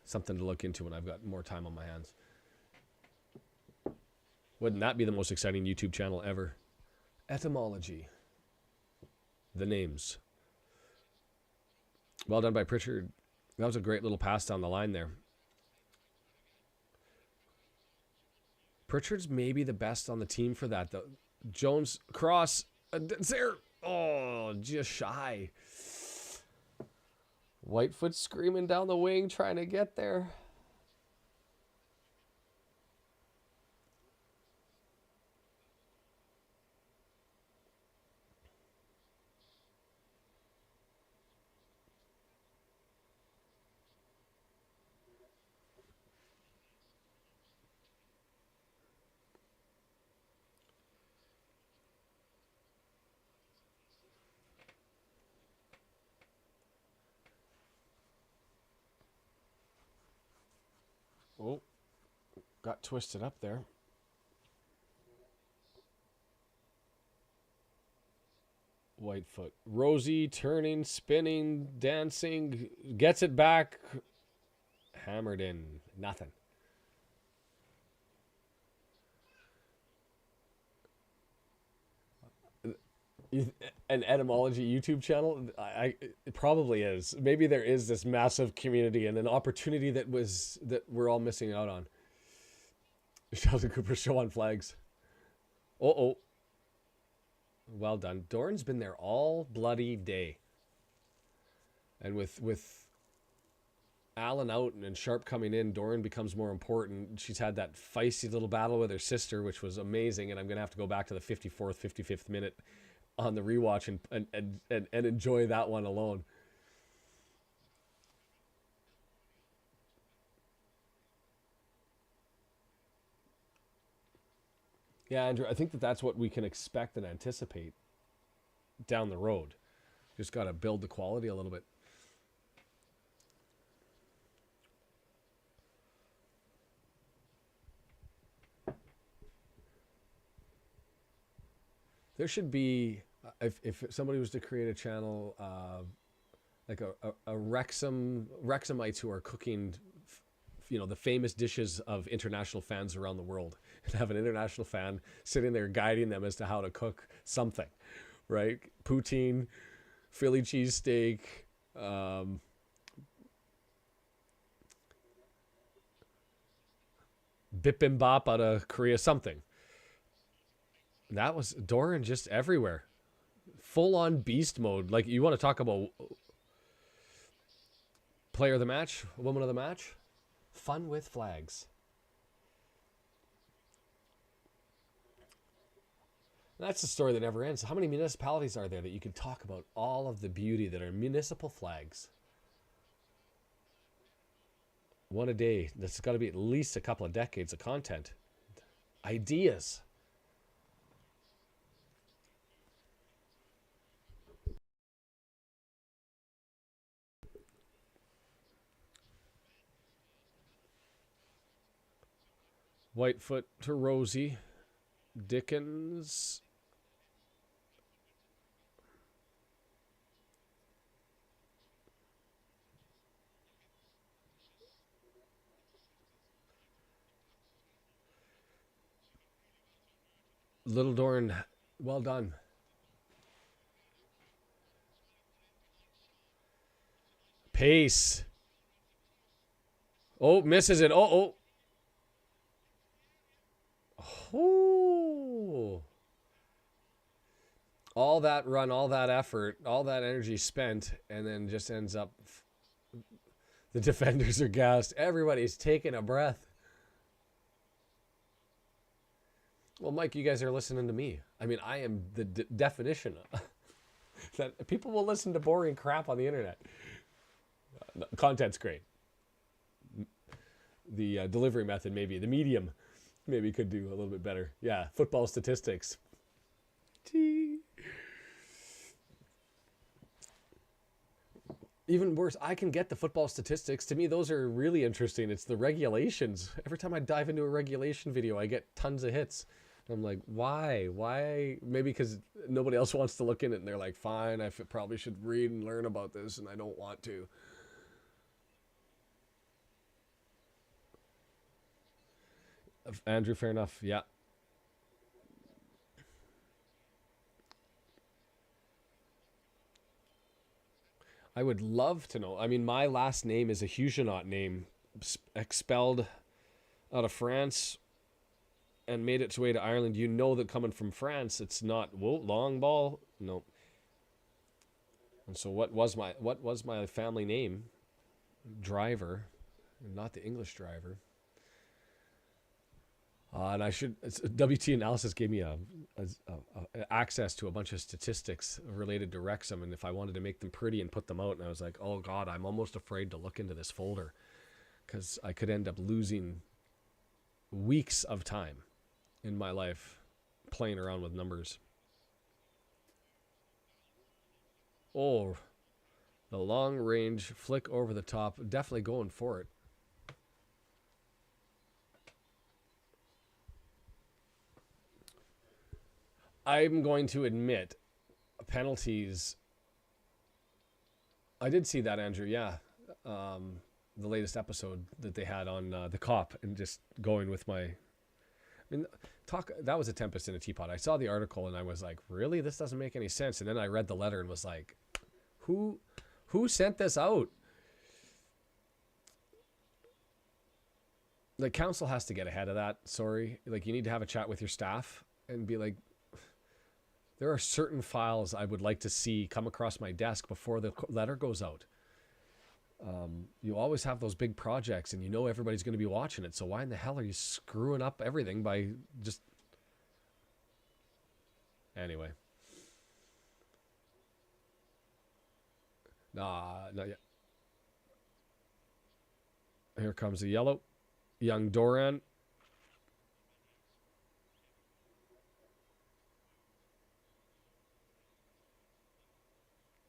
something to look into when I've got more time on my hands. Wouldn't that be the most exciting YouTube channel ever? Etymology. The names. Well done by Pritchard. That was a great little pass down the line there. Pritchard's maybe the best on the team for that, though. Jones, cross. There. Oh, just shy. Whitefoot screaming down the wing, trying to get there. Oh, got twisted up there. Whitefoot. Rosie turning, spinning, dancing, gets it back. Hammered in. Nothing. An etymology YouTube channel? It probably is. Maybe there is this massive community and an opportunity that we're all missing out on. Sheldon Cooper show on flags. Oh. Well done. Doran's been there all bloody day. And with Allen out and Sharp coming in, Doran becomes more important. She's had that feisty little battle with her sister, which was amazing. And I'm going to have to go back to the 54th, 55th minute on the rewatch and enjoy that one alone. Yeah, Andrew, I think that's what we can expect and anticipate down the road. Just got to build the quality a little bit. There should be, if somebody was to create a channel, like a Wrexhamites who are cooking, the famous dishes of international fans around the world, and have an international fan sitting there guiding them as to how to cook something, right? Poutine, Philly cheesesteak, bibimbap out of Korea, something. That was Doran just everywhere. Full on beast mode. Like, you want to talk about player of the match, woman of the match? Fun with flags. That's the story that never ends. How many municipalities are there that you can talk about all of the beauty that are municipal flags? One a day. That's got to be at least a couple of decades of content. Ideas. Whitefoot to Rosie. Dickens. Little Dorn, well done. Pace. Oh, misses it. Oh. Ooh. All that run, all that effort, all that energy spent, and then just ends up, the defenders are gassed. Everybody's taking a breath. Well, Mike, you guys are listening to me. I mean, I am the definition that people will listen to boring crap on the internet. Content's great. The delivery method, maybe. The medium, maybe could do a little bit better. Yeah, football statistics. Even worse, I can get the football statistics. To me, those are really interesting. It's the regulations. Every time I dive into a regulation video, I get tons of hits. I'm like, why? Maybe because nobody else wants to look in it, and they're like, fine, I probably should read and learn about this, and I don't want to. Andrew, fair enough. Yeah. I would love to know. I mean, my last name is a Huguenot name, expelled out of France and made its way to Ireland. You know that coming from France, it's not, whoa, long ball. No. And so what was my family name? Driver, not the English driver. And I should, WT Analysis gave me access to a bunch of statistics related to Wrexham, and if I wanted to make them pretty and put them out, and I was like, oh God, I'm almost afraid to look into this folder because I could end up losing weeks of time in my life playing around with numbers. Oh, the long range flick over the top, definitely going for it. I'm going to admit, penalties. I did see that, Andrew. Yeah, the latest episode that they had on the cop, and just going with my. I mean, that was a tempest in a teapot. I saw the article and I was like, really? This doesn't make any sense. And then I read the letter and was like, who sent this out? The council has to get ahead of that. Sorry. Like, you need to have a chat with your staff and be like, there are certain files I would like to see come across my desk before the letter goes out. You always have those big projects and you know everybody's going to be watching it. So why in the hell are you screwing up everything by just... Anyway. Nah, not yet. Here comes the yellow. Young Doran.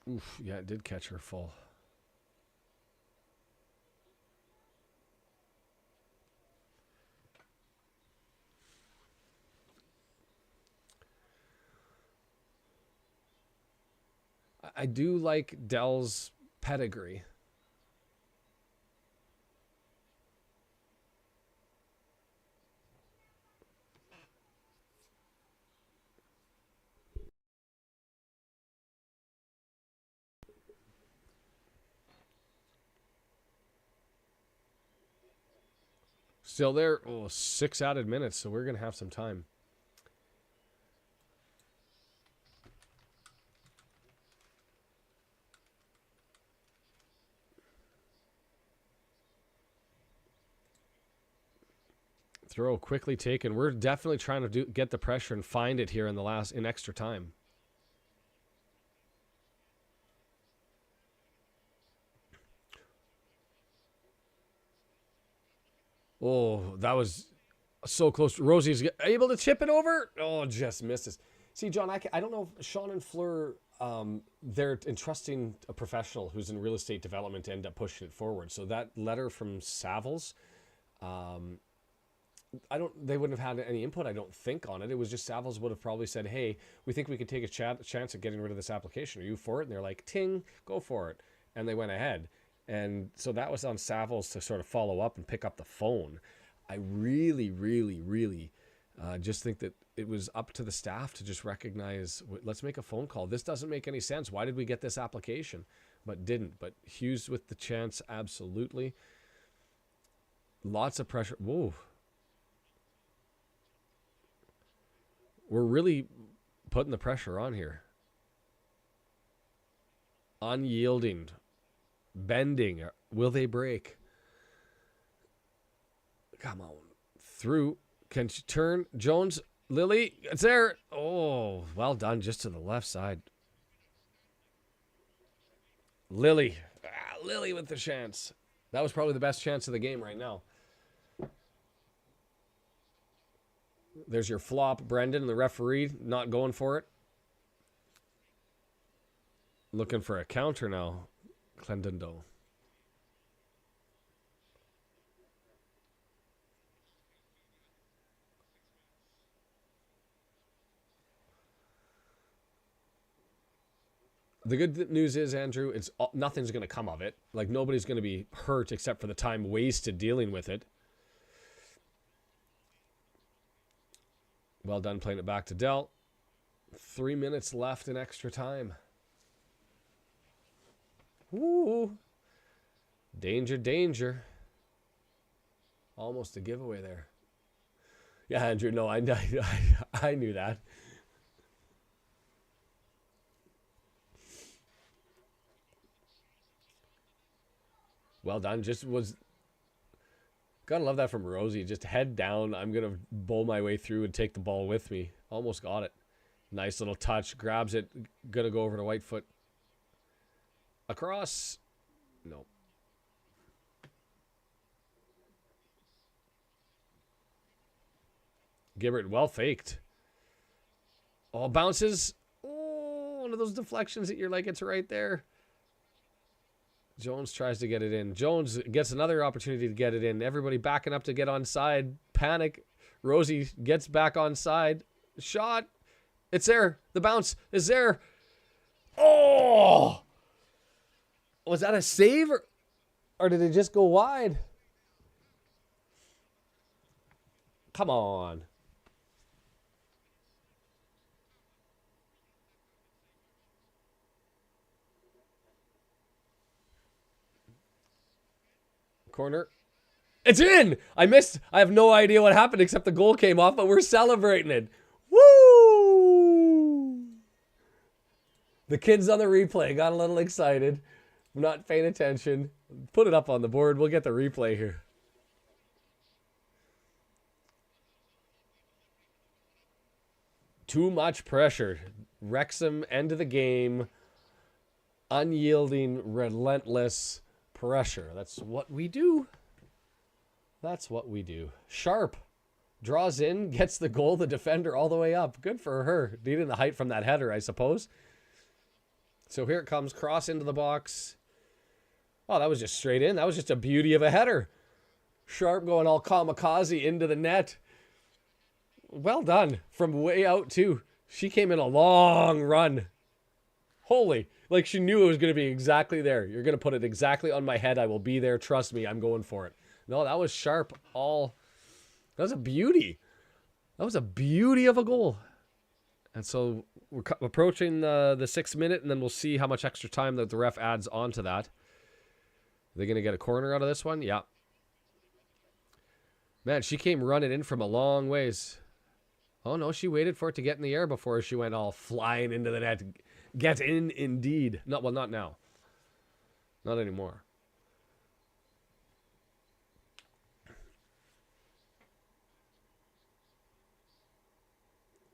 Oof, yeah, it did catch her full. I do like Dell's pedigree. Still there. Oh, 6 added minutes, so we're going to have some time. Throw quickly taken. We're definitely trying to get the pressure and find it here in extra time. Oh, that was so close. Rosie's able to chip it over. Oh, just misses. See, John, I don't know if Sean and Fleur, they're entrusting a professional who's in real estate development to end up pushing it forward. So that letter from Savills, they wouldn't have had any input, I don't think, on it. It was just Savills would have probably said, hey, we think we could take a chance at getting rid of this application. Are you for it? And they're like, ting, go for it. And they went ahead. And so that was on Savills to sort of follow up and pick up the phone. I really, really, really just think that it was up to the staff to just recognize, let's make a phone call. This doesn't make any sense. Why did we get this application? But didn't. But Hughes with the chance, absolutely. Lots of pressure. Whoa. We're really putting the pressure on here. Unyielding. Bending. Will they break? Come on. Through. Can she turn? Jones. Lily. It's there. Oh, well done. Just to the left side. Lily. Lily with the chance. That was probably the best chance of the game right now. There's your flop, Brendan, the referee, not going for it. Looking for a counter now, Clendondo. The good news is, Andrew, nothing's going to come of it. Like, nobody's going to be hurt except for the time wasted dealing with it. Well done playing it back to Dell. 3 minutes left in extra time. Ooh. Danger, danger. Almost a giveaway there. Yeah, Andrew, no, I knew that. Well done. Just was... Gotta love that from Rosie. Just head down. I'm going to bowl my way through and take the ball with me. Almost got it. Nice little touch. Grabs it. Gonna go over to Whitefoot. Across. No. Gibbert, well faked. Oh, bounces. Oh, one of those deflections that you're like, it's right there. Jones tries to get it in. Jones gets another opportunity to get it in. Everybody backing up to get onside. Panic. Rosie gets back onside. Shot. It's there. The bounce is there. Oh! Was that a save or did it just go wide? Come on. Corner. It's in! I missed. I have no idea what happened except the goal came off, but we're celebrating it. Woo! The kids on the replay got a little excited. I'm not paying attention. Put it up on the board. We'll get the replay here. Too much pressure. Wrexham, end of the game. Unyielding, relentless pressure. That's what we do. That's what we do. Sharp draws in, gets the goal, the defender all the way up. Good for her. Needing the height from that header, I suppose. So here it comes, cross into the box. Oh, that was just straight in. That was just a beauty of a header. Sharp going all kamikaze into the net. Well done. From way out, too. She came in a long run. Holy. Like she knew it was going to be exactly there. You're going to put it exactly on my head. I will be there. Trust me. I'm going for it. No, that was sharp. That was a beauty. That was a beauty of a goal. And so we're approaching the 6th minute, and then we'll see how much extra time that the ref adds onto that. Are they going to get a corner out of this one? Yeah. Man, she came running in from a long ways. Oh, no, she waited for it to get in the air before she went all flying into the net. Get in, indeed. Not now. Not anymore.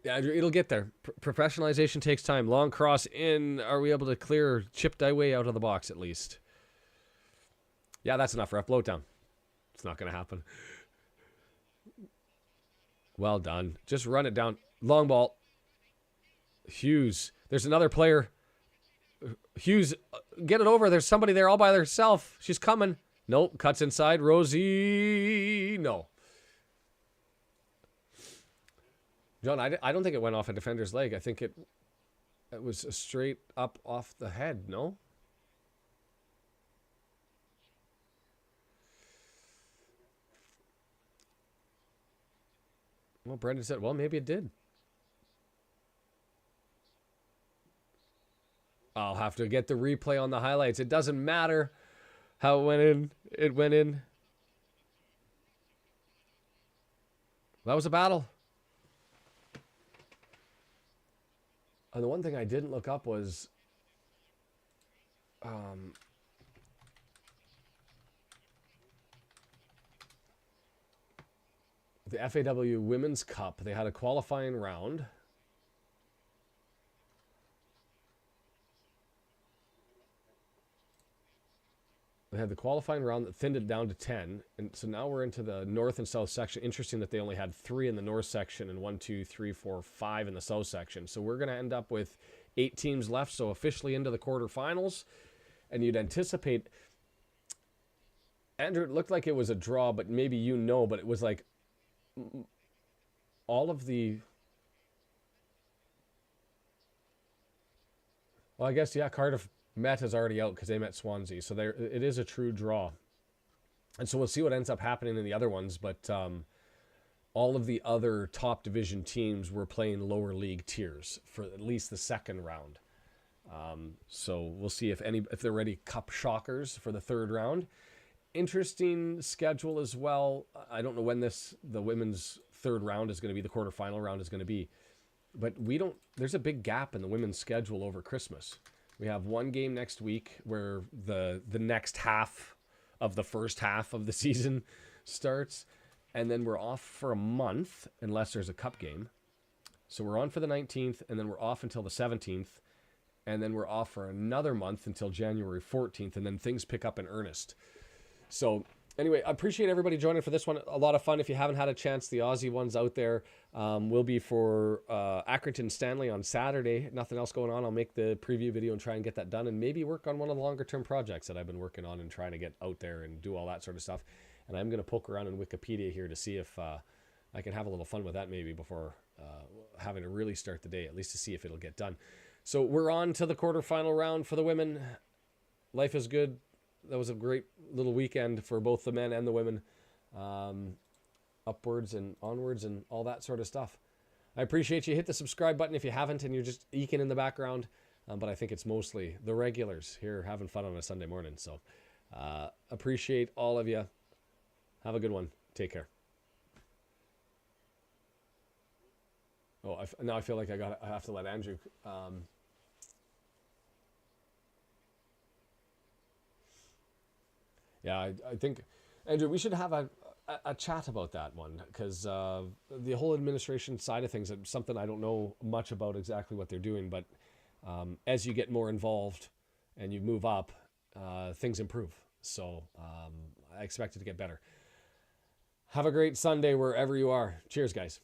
Yeah, it'll get there. Professionalization takes time. Long cross in. Are we able to clear chipped way out of the box at least? Yeah, that's enough, ref. Blow it down. It's not going to happen. Well done. Just run it down. Long ball. Hughes. There's another player. Hughes, get it over. There's somebody there all by herself. She's coming. Nope. Cuts inside. Rosie. No. John, I don't think it went off a defender's leg. I think it was a straight up off the head. No? Well, Brendan said, well, maybe it did. I'll have to get the replay on the highlights. It doesn't matter how it went in. It went in. That was a battle. And the one thing I didn't look up was the FAW Women's Cup. They had a qualifying round. They had the qualifying round that thinned it down to 10. And so now we're into the north and south section. Interesting that they only had 3 in the north section and 1, 2, 3, 4, 5 in the south section. So we're going to end up with 8 teams left. So officially into the quarterfinals. And you'd anticipate, Andrew, it looked like it was a draw, but maybe you know, but it was like all of the, well, I guess, yeah, Cardiff Met is already out because they met Swansea. So there, it is a true draw. And so we'll see what ends up happening in the other ones. But all of the other top division teams were playing lower league tiers for at least the second round. So we'll see if there are any cup shockers for the third round. Interesting schedule as well. I don't know when the women's third round is going to be, the quarterfinal round is going to be, but there's a big gap in the women's schedule over Christmas. We have one game next week where the next half of the first half of the season starts, and then we're off for a month unless there's a cup game. So we're on for the 19th, and then we're off until the 17th, and then we're off for another month until January 14th, and then things pick up in earnest. So anyway, I appreciate everybody joining for this one. A lot of fun. If you haven't had a chance, the Aussie ones out there will be for Accrington Stanley on Saturday. Nothing else going on. I'll make the preview video and try and get that done, and maybe work on one of the longer term projects that I've been working on and trying to get out there and do all that sort of stuff. And I'm going to poke around in Wikipedia here to see if I can have a little fun with that maybe before having to really start the day, at least to see if it'll get done. So we're on to the quarterfinal round for the women. Life is good. That was a great little weekend for both the men and the women. Upwards and onwards and all that sort of stuff. I appreciate you. Hit the subscribe button if you haven't and you're just eking in the background. But I think it's mostly the regulars here having fun on a Sunday morning. So appreciate all of you. Have a good one. Take care. Oh, now I feel like I have to let Andrew... Yeah, I think, Andrew, we should have a chat about that one, because the whole administration side of things is something I don't know much about exactly what they're doing, but as you get more involved and you move up, things improve. So I expect it to get better. Have a great Sunday wherever you are. Cheers, guys.